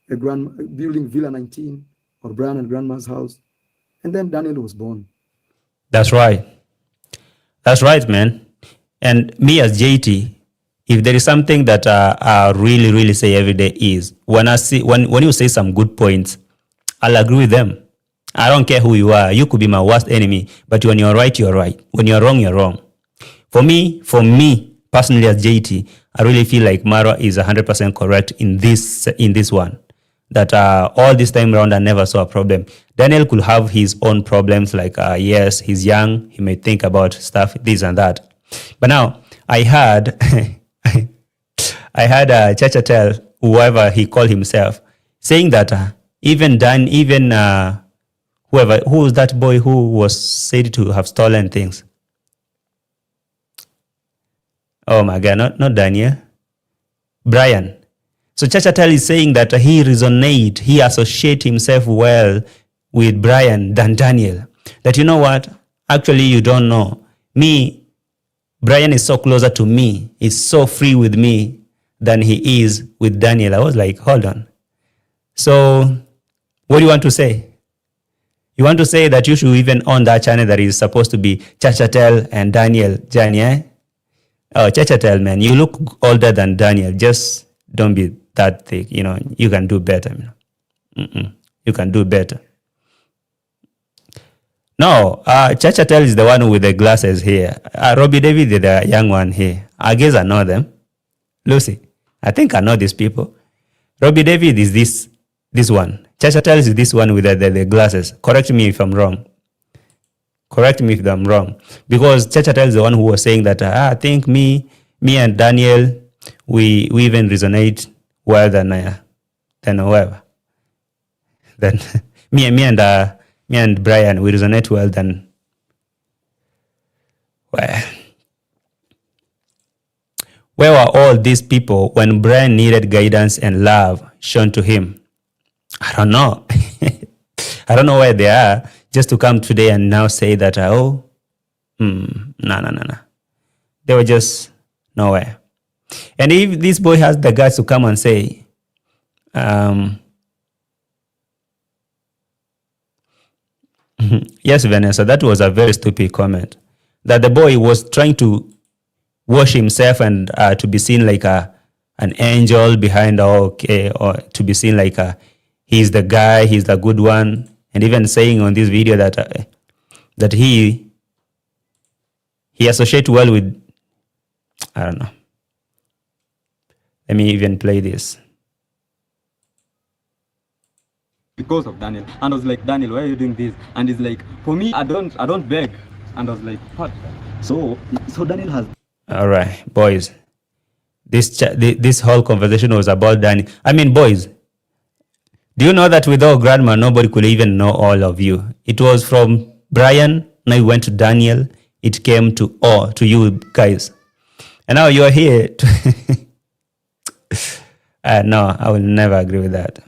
Villa 19 or Brian and Grandma's house. And then Daniel was born. That's right. That's right, man. And me as JT, if there is something that I really, really say every day is when you say some good points, I'll agree with them. I don't care who you are. You could be my worst enemy, but when you're right, you're right. When you're wrong, you're wrong. For me personally as JT, I really feel like Maro is 100% correct in this one. That all this time around I never saw a problem. Daniel could have his own problems, like yes, he's young, he may think about stuff, this and that. But now I heard Chacha tell whoever he called himself, saying that who was that boy who was said to have stolen things? Oh my God, not Daniel, Brian. So Chachatel is saying that he associate himself well with Brian than Daniel. That you know what? Actually, you don't know. Me, Brian is so closer to me, is so free with me than he is with Daniel. I was like, hold on. So what do you want to say? You want to say that you should even own that channel that is supposed to be Chachatel and Daniel, Jani, eh? Oh, Chachatel, man, you look older than Daniel. Just don't be that thick, you can do better. You can do better. No, Chachatel is the one with the glasses here. Robbie David is the young one here. I guess I know them. Lucy, I think I know these people. Robbie David is this one. Chachatel is this one with the glasses. Correct me if I'm wrong. Correct me if I'm wrong. Because Chachatel is the one who was saying that I think me and Daniel, we even resonate well than whoever. Then me and Brian, we resonate well than well. Where were all these people when Brian needed guidance and love shown to him? I don't know. I don't know where they are, just to come today and now say that, no. They were just nowhere. And if this boy has the guts to come and say, yes, Vanessa, that was a very stupid comment. That the boy was trying to wash himself and to be seen like an angel behind, okay, or to be seen like he's the guy, he's the good one, and even saying on this video that he associates well with, I don't know. Let me even play this. Because of Daniel. And I was like, Daniel, why are you doing this? And he's like, for me, I don't beg. And I was like, what? So Daniel has. All right, boys. This whole conversation was about Daniel. I mean, boys, do you know that without Grandma, nobody could even know all of you? It was from Brian, now it went to Daniel, it came to you guys. And now you're here. No, I will never agree with that.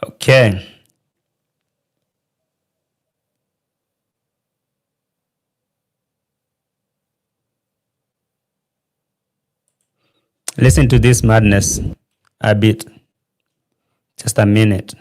Okay. Listen to this madness a bit. Just a minute.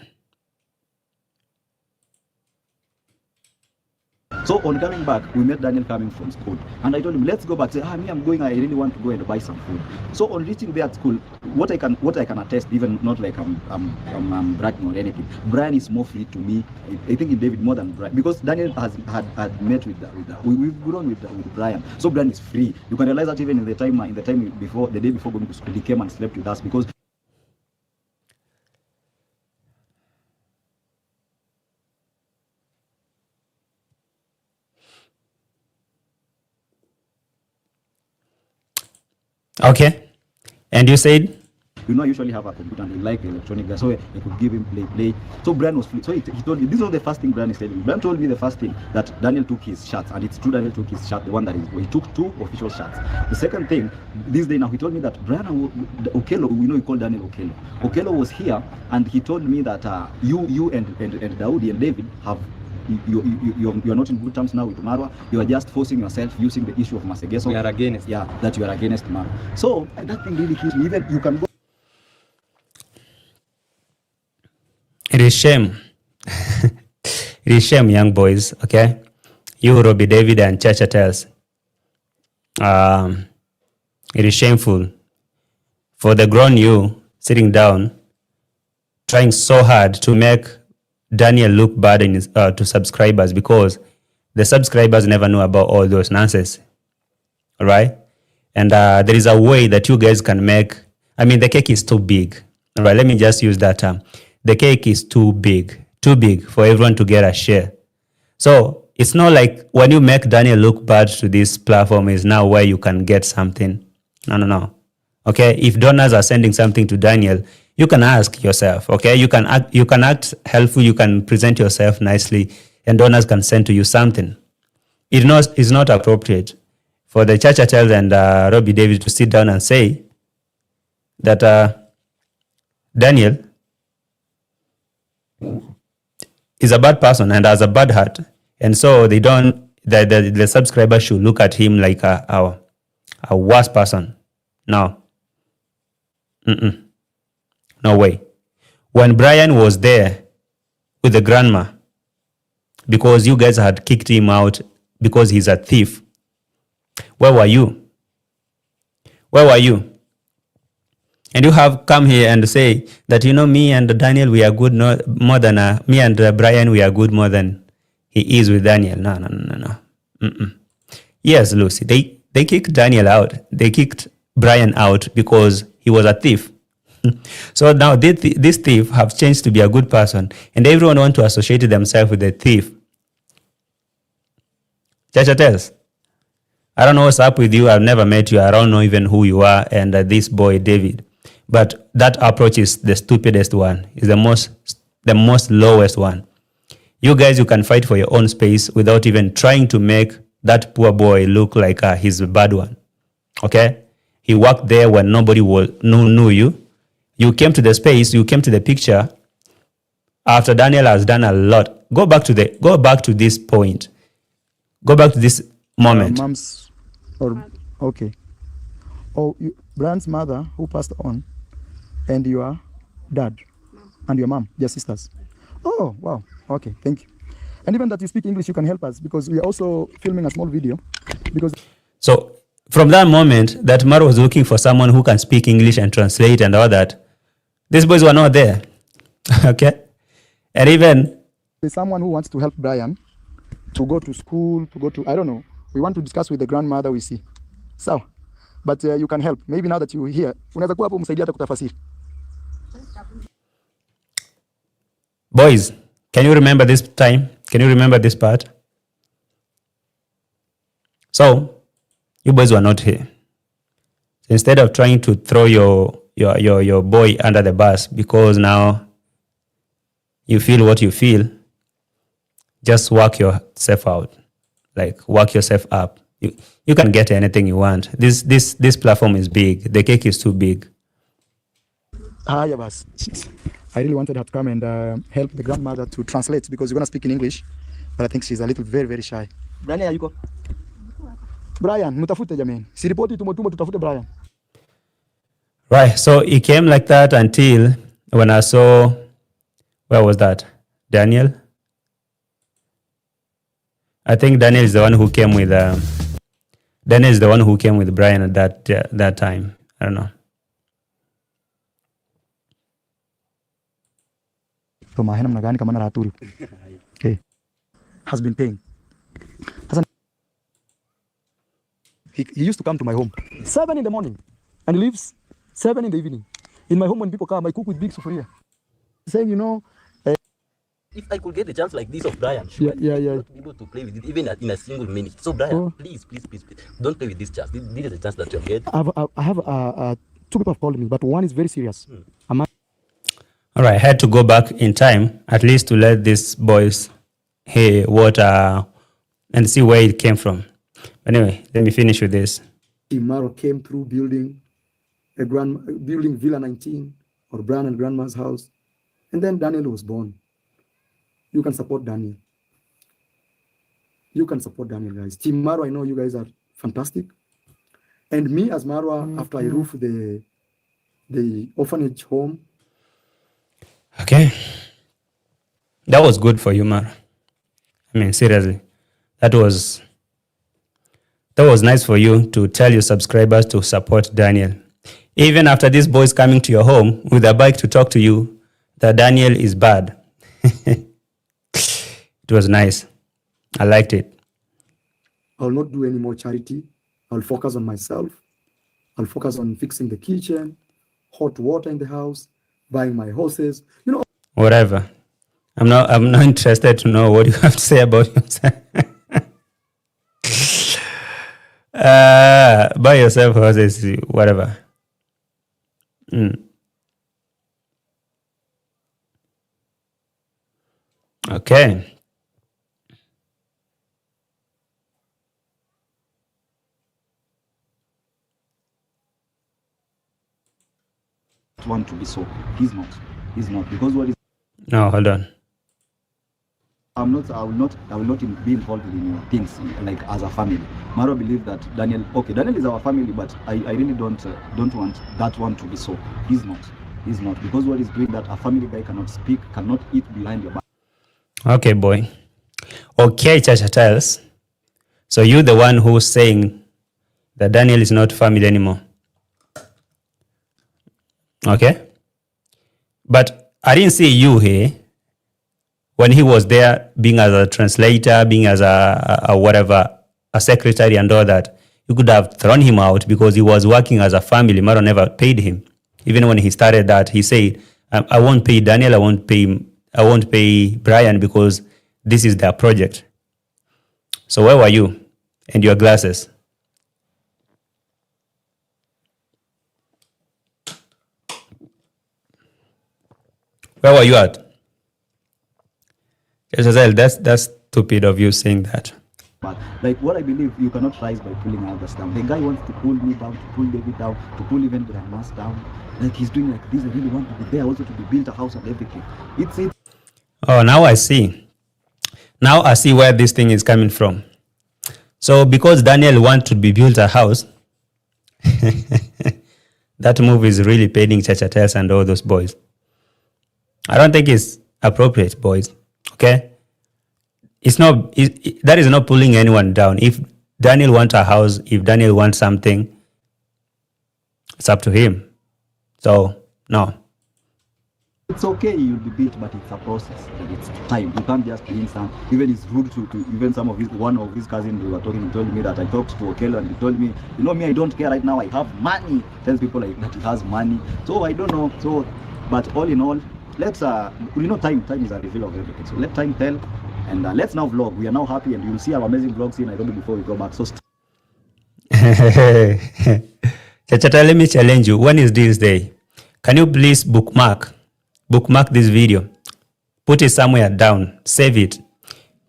So on coming back, we met Daniel coming from school, and I told him, let's go back. Say, me, I'm going. I really want to go and buy some food. So on reaching there at school, what I can attest, even not like I'm bragging or anything. Brian is more free to me. I think in David more than Brian, because Daniel had met with we've grown with Brian. So Brian is free. You can realize that even in the time before, the day before going to school, he came and slept with us because. Okay. And you said? I usually have a computer and I like electronic guys, so I could give him play. So Brian was free. So he told me, this was the first thing Brian is telling me. Brian told me the first thing that Daniel took his shots, and it's true Daniel took his shot, the one that is, he took 2 official shots. The second thing, this day now, he told me that Brian Okello, we call Daniel Okello. Okello was here, and he told me that you and Daudi and David have you're not in good terms now with Marwa. You are just forcing yourself using the issue of Masegeso. We are against. Yeah, that you are against Marwa. So that thing really kills me. Even you can go. It is shame. It is shame, young boys, okay? You, Robbie David and Chacha Tells. It is shameful for the grown you sitting down, trying so hard to make Daniel look bad to subscribers, because the subscribers never know about all those nonsense. All right? And there is a way that you guys can make, I mean, the cake is too big. All right, let me just use that term. The cake is too big for everyone to get a share. So it's not like when you make Daniel look bad to this platform is now where you can get something. No. Okay, if donors are sending something to Daniel, you can ask yourself, okay? You can act helpful, you can present yourself nicely, and donors can send to you something. It's not appropriate for the Chacha Child and Robbie David to sit down and say that Daniel is a bad person and has a bad heart, and so the subscribers should look at him like a worse person. No. No way. When Brian was there with the grandma, because you guys had kicked him out because he's a thief, where were you? Where were you? And you have come here and say that, me and Daniel, we are good more than, me and Brian, we are good more than he is with Daniel. No. Yes, Lucy, they kicked Daniel out. They kicked Brian out because he was a thief. So now this thief have changed to be a good person, and everyone want to associate themselves with the thief. Chacha Tells, I don't know what's up with you. I've never met you. I don't know even who you are, and this boy David. But that approach is the stupidest one. It's the most the most lowest one. You guys, you can fight for your own space without even trying to make that poor boy look like he's a bad one. Okay? He worked there when nobody knew you. You came to the space, you came to the picture after Daniel has done a lot. Go back to this point. Go back to this moment. Mom's, or okay. Oh, Brian's mother who passed on, and your dad, and your mom, your sisters. Oh, wow. Okay, thank you. And even that you speak English, you can help us because we are also filming a small video. Because so from that moment that Maro was looking for someone who can speak English and translate and all that, these boys were not there. Okay? And even there's someone who wants to help Brian to go to school, I don't know. We want to discuss with the grandmother we see. So, but you can help. Maybe now that you're here, unaweza kuwa hapo msaidia hata kutafasiri. Boys, can you remember this time? Can you remember this part? So, you boys were not here. So instead of trying to throw your boy under the bus because now you feel what you feel, just work yourself out. Like, work yourself up. You can get anything you want. This platform is big. The cake is too big. Yeah, boss. I really wanted her to come and help the grandmother to translate because we're going to speak in English, but I think she's a little very, very shy. Brian, hayuko? Brian, mtafute jamani. Siripoti tumotumo tutafute Brian. Right, so it came like that until when I saw, where was that? Daniel? I think Daniel is the one who came with Brian at that time. I don't know. Okay. Has been paying. He used to come to my home 7 in the morning and he leaves 7 in the evening. In my home, when people come, I cook with big sufuria. Saying, you know, if I could get a chance like this of Brian, sure, yeah. Not be able to play with it even in a single minute. So Brian, please, don't play with this chance. This is a chance that you get. I have 2 people have called me, but one is very serious. All right, I had to go back in time at least to let these boys hear what and see where it came from. Anyway, let me finish with this. Maro came through building Villa 19 or Brian and Grandma's house, and then Daniel was born. You can support Daniel. You can support Daniel, guys. Team Maro, I know you guys are fantastic. And me as Marwa, after I roof the orphanage home. Okay. That was good for you, Maro. I mean, seriously. That was nice for you to tell your subscribers to support Daniel. Even after these boys coming to your home with a bike to talk to you, that Daniel is bad. It was nice. I liked it. I'll not do any more charity. I'll focus on myself. I'll focus on fixing the kitchen, hot water in the house, buying my horses. You know. Whatever. I'm not interested to know what you have to say about yourself. Buy yourself horses, whatever. Okay. Want to be so. He's not because what is. No, hold on. I will not be involved in your things like as a family. Maro believe that Daniel is our family, but I really don't want that one to be so. He's not because what he's doing that a family guy cannot speak, cannot eat behind your back. Okay, boy. Okay, Chacha tells. So you're the one who's saying that Daniel is not family anymore. Okay? But I didn't see you here when he was there being as a translator, being as a whatever, a secretary and all that. You could have thrown him out because he was working as a family. Maro never paid him. Even when he started that, he said, I won't pay Daniel, I won't pay Brian because this is their project. So where were you and your glasses? Where were you at? Chachatel, that's stupid of you saying that. But like what I believe, you cannot rise by pulling others down. The guy wants to pull me down, to pull David down, to pull even Grandma's down. Like he's doing like this. I really want to be there, also to be built a house and everything. It's it. Oh, now I see. Now I see where this thing is coming from. So because Daniel wants to be built a house, that move is really paining Chachatels and all those boys. I don't think it's appropriate, boys. Okay? It's not. That is not pulling anyone down. If Daniel wants a house, if Daniel wants something, it's up to him. So no. It's okay, you'll be beat, but it's a process. Like it's time. You can't just win some. Even it's rude to even some of his one of his cousins we were talking. He told me that I talked to Okello and he told me, you know me, I don't care right now. I have money. Tells people like that he has money. So I don't know. So, but all in all, let's time is a reveal of everything. So let time tell. And let's now vlog. We are now happy, and you'll see our amazing vlogs in Nairobi before we go back. So, Chachata, let me challenge you. When is this day? Can you please bookmark this video? Put it somewhere down. Save it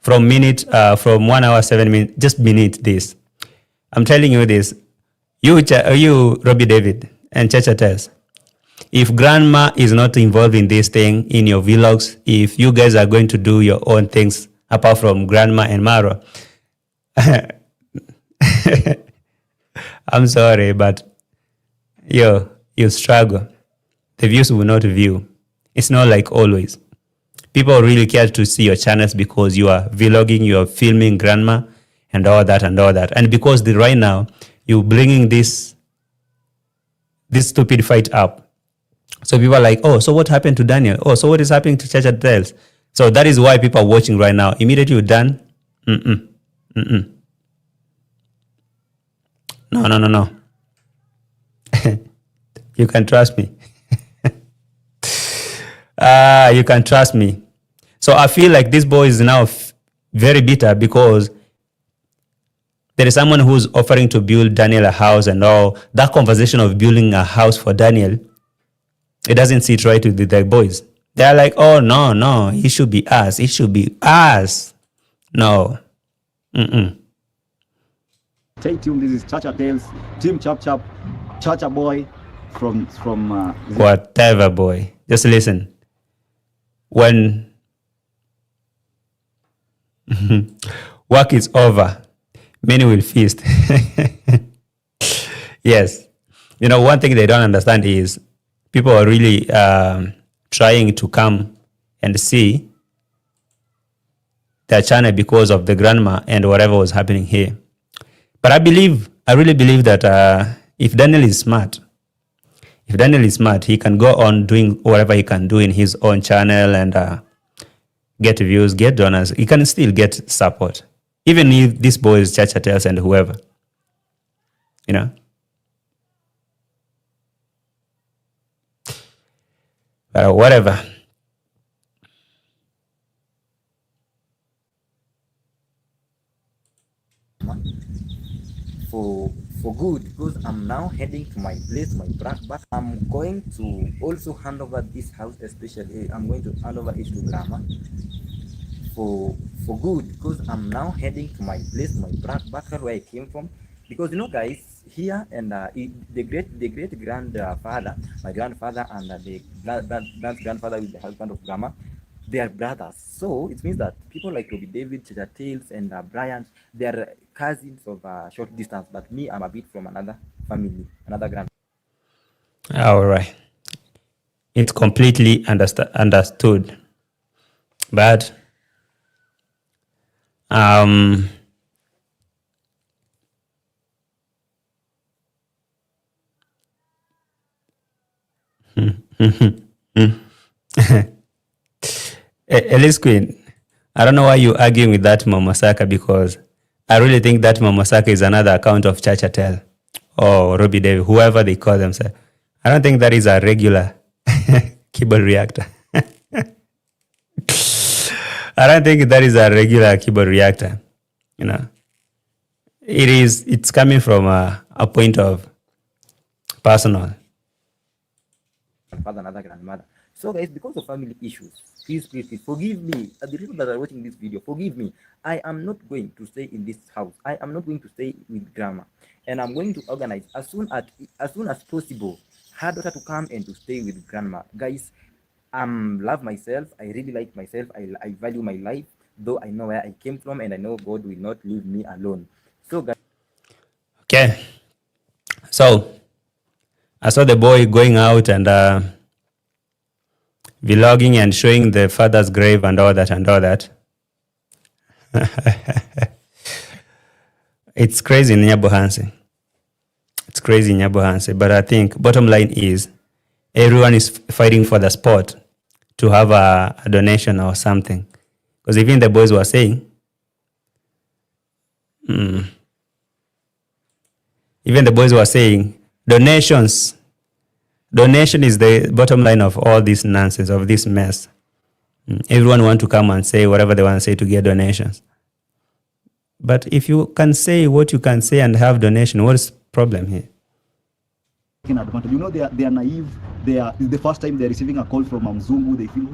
from 1 hour 7 minutes. Just beneath this. I'm telling you this. You Robbie David and Chachata. If grandma is not involved in this thing in your vlogs, if you guys are going to do your own things apart from grandma and Maro, I'm sorry, but you struggle. The views will not view. It's not like always. People really care to see your channels because you are vlogging, you are filming grandma and all that. And because right now you're bringing this stupid fight up. So people are like, oh, so what happened to Daniel? Oh, so what is happening to Chachatels? So that is why people are watching right now. Immediately you're done. No. You can trust me. You can trust me. So I feel like this boy is now very bitter because there is someone who's offering to build Daniel a house and all. That conversation of building a house for Daniel, it doesn't sit right with the boys. They're like, oh, no, it should be us. It should be us. No. stay tuned. This is Chacha Tales, Team Chap Chap, Chacha Boy from whatever boy. Just listen. When work is over, many will feast. Yes. You know, one thing they don't understand is people are really trying to come and see their channel because of the grandma and whatever was happening here. But I really believe that if Daniel is smart, he can go on doing whatever he can do in his own channel and get views, get donors. He can still get support. Even if this boy is Chacha Tales and whoever. You know? But whatever. For good, because I'm now heading to my place, my back. I'm going to also hand over this house, especially I'm going to hand over it to grandma for good, because I'm now heading to my place, my backyard where I came from. Because you know, guys, here and the great grandfather, my grandfather, and the grandfather with the husband of grandma, they are brothers. So it means that people like Robbie David, Chacha Tales, and Brian, they are cousins of short distance. But me, I'm a bit from another family, another grand. All right. It's completely understood. But Elise Queen, I don't know why you're arguing with that Mamasaka, because I really think that Mamasaka is another account of Chacha Tale or Robbie David, whoever they call themselves. I don't think that is a regular keyboard reactor. I don't think that is a regular keyboard reactor. You know, it's coming from a point of personal. father, another grandmother. So guys, because of family issues, please forgive me. The people that are watching this video, forgive me. I am not going to stay in this house. I am not going to stay with grandma, and I'm going to organize as soon as possible her daughter to come and to stay with grandma. Guys, love myself. I really like myself. I value my life, though I know where I came from, and I know God will not leave me alone. So guys, Okay. So I saw the boy going out and vlogging and showing the father's grave and all that and all that. It's crazy in Nyabohansi. It's crazy in Nyabohansi. But I think bottom line is everyone is fighting for the spot to have a donation or something. Because even the boys were saying, donation is the bottom line of all this nonsense, of this mess. Everyone want to come and say whatever they want to say to get donations. But if you can say what you can say and have donation, what is the problem here? Advantage. You know, they are naive. They are the first time they're receiving a call from Mzungu. They feel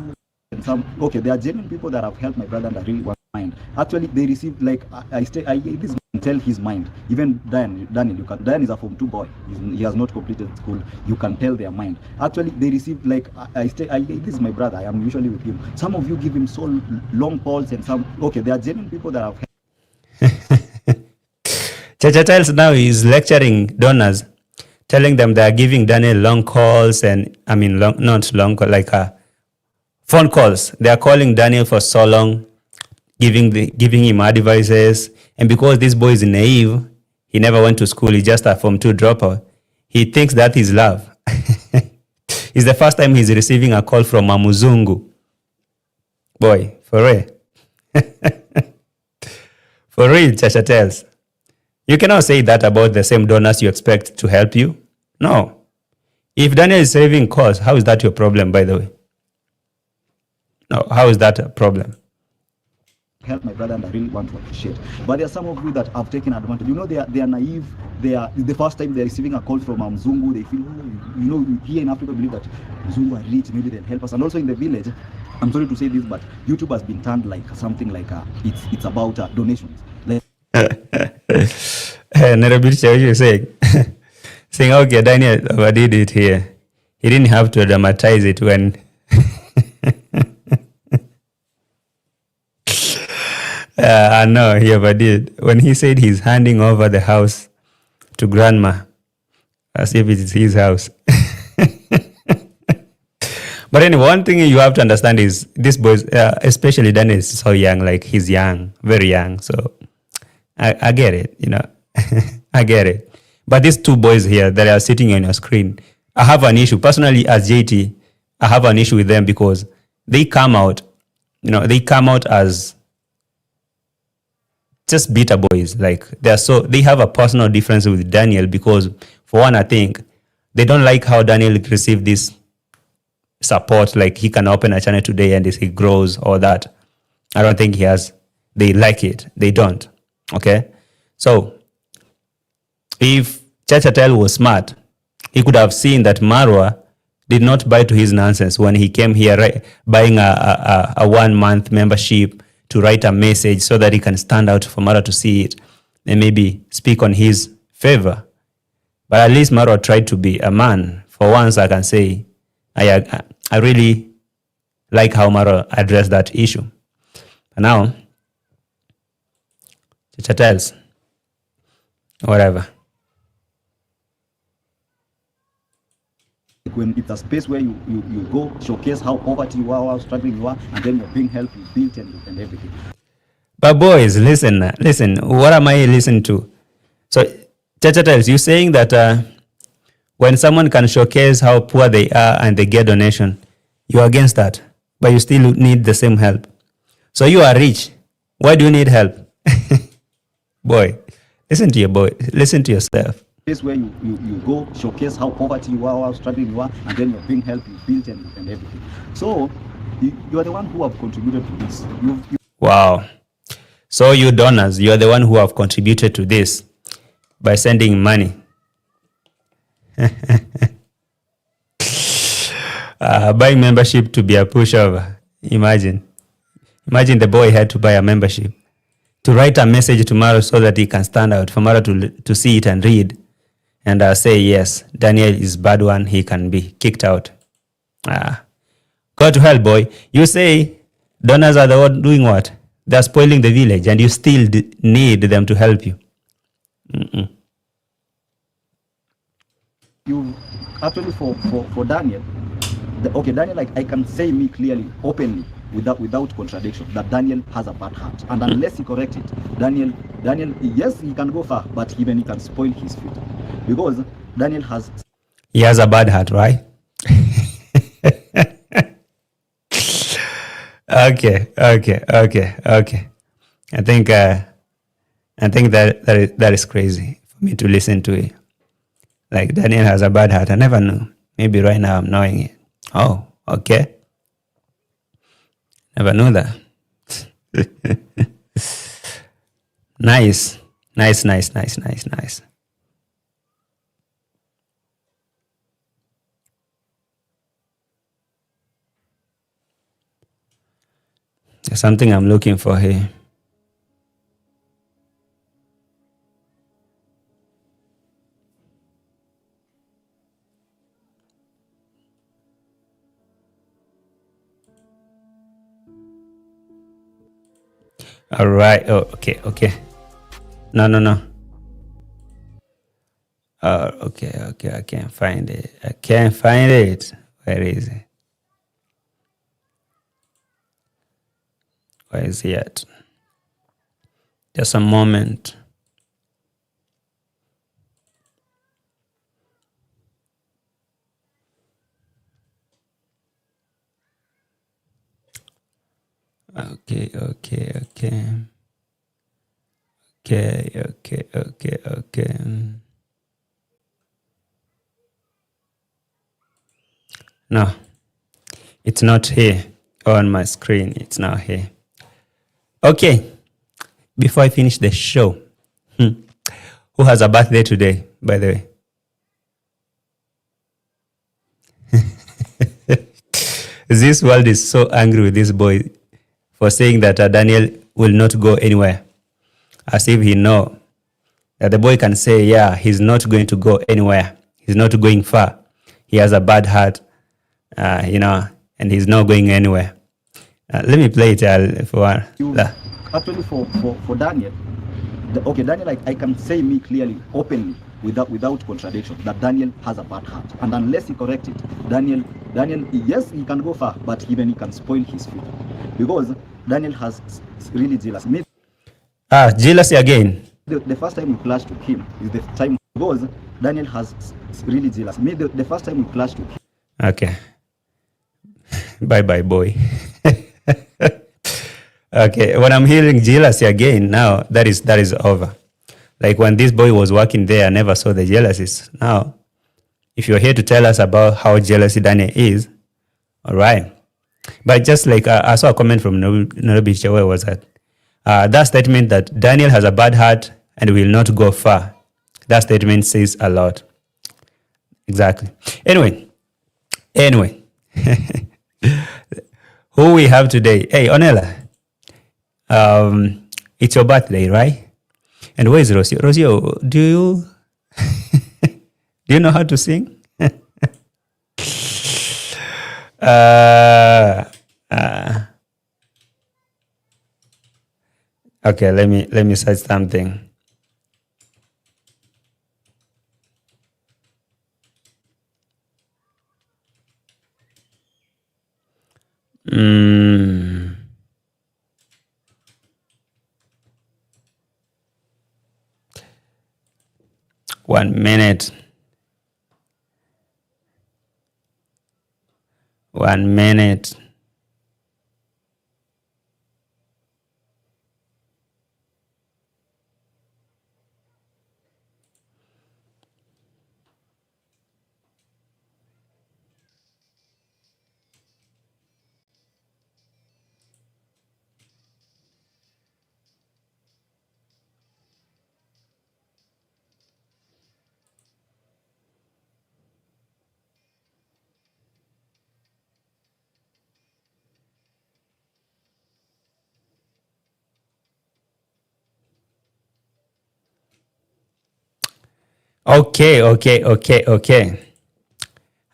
okay. There are genuine people that have helped my brother and I really want mind. Actually, they received like this can tell his mind. Even Daniel, Dan is a Form 2 boy. He has not completed school. You can tell their mind. Actually, they received like this is my brother. I am usually with him. Some of you give him so long calls and some. Okay, there are genuine people that have. Chacha Tiles now is lecturing donors, telling them they are giving Daniel long calls and not long like phone calls. They are calling Daniel for so long, giving him advices. And because this boy is naive, he never went to school. He's just a Form 2 dropout. He thinks that is love. It's the first time he's receiving a call from a Muzungu. Boy, for real. For real, Chacha Tells. You cannot say that about the same donors you expect to help you. No. If Daniel is saving calls, how is that your problem, by the way? No, how is that a problem? Help my brother and I really want to appreciate. But there are some of you that have taken advantage. You know, they are naive. They are the first time they're receiving a call from Mzungu. They feel, here in Africa, believe that Mzungu are rich, maybe they'll help us. And also in the village, I'm sorry to say this, but YouTube has been turned like something like it's about donations. Like, Nerabicha, what you saying? Saying, okay, Daniel overdid it here. He didn't have to dramatize it when. I know he overdid. When he said he's handing over the house to grandma, as if it is his house. But anyway, one thing you have to understand is this boy, especially Daniel, is so young. Like, he's young, very young. So I get it, I get it. But these two boys here that are sitting on your screen, I have an issue. Personally, as JT, I have an issue with them because they come out, as just bitter boys. Like, they have a personal difference with Daniel because, for one, I think they don't like how Daniel received this support. Like, he can open a channel today and he grows, or that. I don't think they like it. They don't. Okay? So, if Chachatel was smart, he could have seen that Marwa did not buy to his nonsense when he came here buying a 1 month membership to write a message so that he can stand out for Maro to see it and maybe speak on his favor. But at least Maro tried to be a man. For once, I can say I really like how Maro addressed that issue. But now, Chachatel's, whatever. when it's a space where you go showcase how poverty you are, how struggling you are, and then you're being helped, you built and everything. But boys, listen, what am I listening to? So, Chacha tells you saying that when someone can showcase how poor they are and they get donation, you're against that, but you still need the same help. So you are rich. Why do you need help? Boy, listen to yourself. Place where you go showcase how poverty you are, how struggling you are, and then you're being helped, you built and everything. So you are the one who have contributed to this. Wow. So you donors, you are the one who have contributed to this by sending money. Buying membership to be a pushover. Imagine the boy had to buy a membership to write a message to Maro so that he can stand out for Maro to see it and read and say, yes, Daniel is bad one, he can be kicked out. Go to hell, boy. You say donors are the one doing what? They're spoiling the village and you still need them to help you. You actually for Daniel, Daniel, like I can say me clearly, openly, without contradiction, that Daniel has a bad heart, and unless he correct it, Daniel, yes, he can go far, but even he can spoil his future, because Daniel has. He has a bad heart, right? Okay. I think that is crazy for me to listen to it. Like Daniel has a bad heart. I never knew. Maybe right now I'm knowing it. Oh, okay. Never knew that. Nice. There's something I'm looking for here. All right. Oh, okay. No. Okay. I can't find it. Where is it? Where is he at? Just a moment. Okay. No, it's not here on my screen. It's now here. Okay. Before I finish the show, who has a birthday today, by the way? This world is so angry with this boy for saying that Daniel will not go anywhere. As if he know that the boy can say, yeah, he's not going to go anywhere. He's not going far. He has a bad heart, and he's not going anywhere. Let me play it for Actually, for Daniel, Daniel, like I can say me clearly, openly, without contradiction, that Daniel has a bad heart, and unless he correct it, Daniel, yes, he can go far, but even he can spoil his future, because Daniel has really jealousy. Jealousy again. The first time we clashed with him is the time, because Daniel has really jealousy. The first time we clashed with him. Okay. Bye, boy. Okay, when I'm hearing jealousy again, now that is over. Like when this boy was working there, I never saw the jealousies. Now, if you're here to tell us about how jealousy Daniel is, all right. But just like I saw a comment from Nairobi Chewe was that statement that Daniel has a bad heart and will not go far. That statement says a lot. Exactly. Anyway. Who we have today? Hey, Onela. It's your birthday, right? And where is Rosie? Rosie, do you do you know how to sing? Okay, let me search something. One minute. Okay.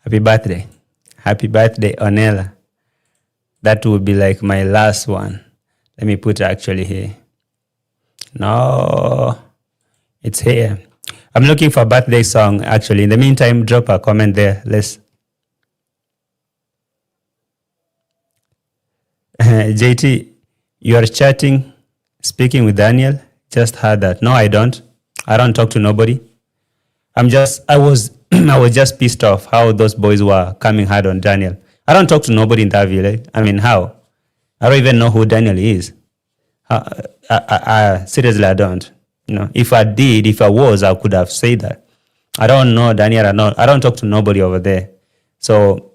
Happy birthday. Happy birthday, Onela. That would be like my last one. Let me put it actually here. No, it's here. I'm looking for a birthday song actually. In the meantime, drop a comment there. Let's. JT, you are chatting, speaking with Daniel. Just heard that. No, I don't. I don't talk to nobody. I was just pissed off how those boys were coming hard on Daniel. I don't talk to nobody in that village. I mean, how? I don't even know who Daniel is. Seriously, I don't. If I did, if I was, I could have said that. I don't know Daniel. I don't talk to nobody over there. So,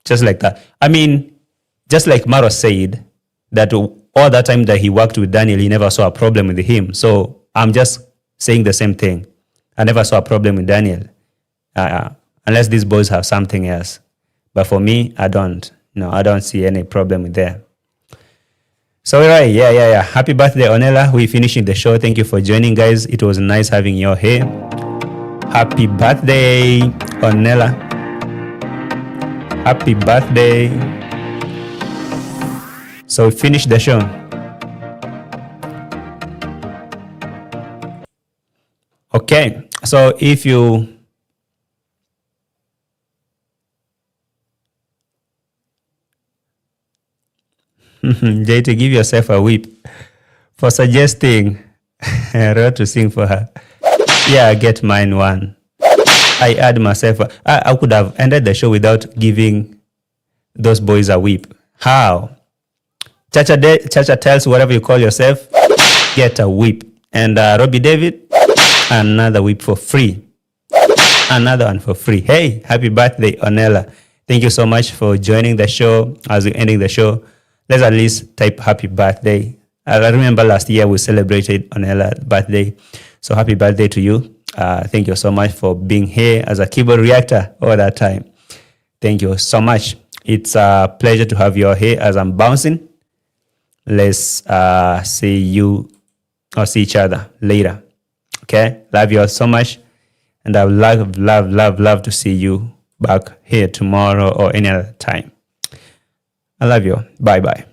just like that. I mean, just like Maro said, that all that time that he worked with Daniel, he never saw a problem with him. So, I'm just saying the same thing. I never saw a problem with Daniel. Unless these boys have something else. But for me, I don't. No, I don't see any problem with that. So, right, yeah. Happy birthday, Onela. We're finishing the show. Thank you for joining, guys. It was nice having you here. Happy birthday, Onela. Happy birthday. So, we finished the show. Okay, so if you JT, give yourself a whip for suggesting Ro to sing for her. Yeah, I get mine one. I add myself. I could have ended the show without giving those boys a whip. How? Chacha tells whatever you call yourself, get a whip. And Robbie David, another whip for free. Another one for free. Hey, happy birthday, Onela. Thank you so much for joining the show. As we're ending the show, let's at least type happy birthday. I remember last year we celebrated Onela's birthday. So happy birthday to you. Thank you so much for being here as a keyboard reactor all that time. Thank you so much. It's a pleasure to have you here as I'm bouncing. Let's see you or see each other later. Okay? Love you all so much. And I would love to see you back here tomorrow or any other time. I love you. Bye-bye.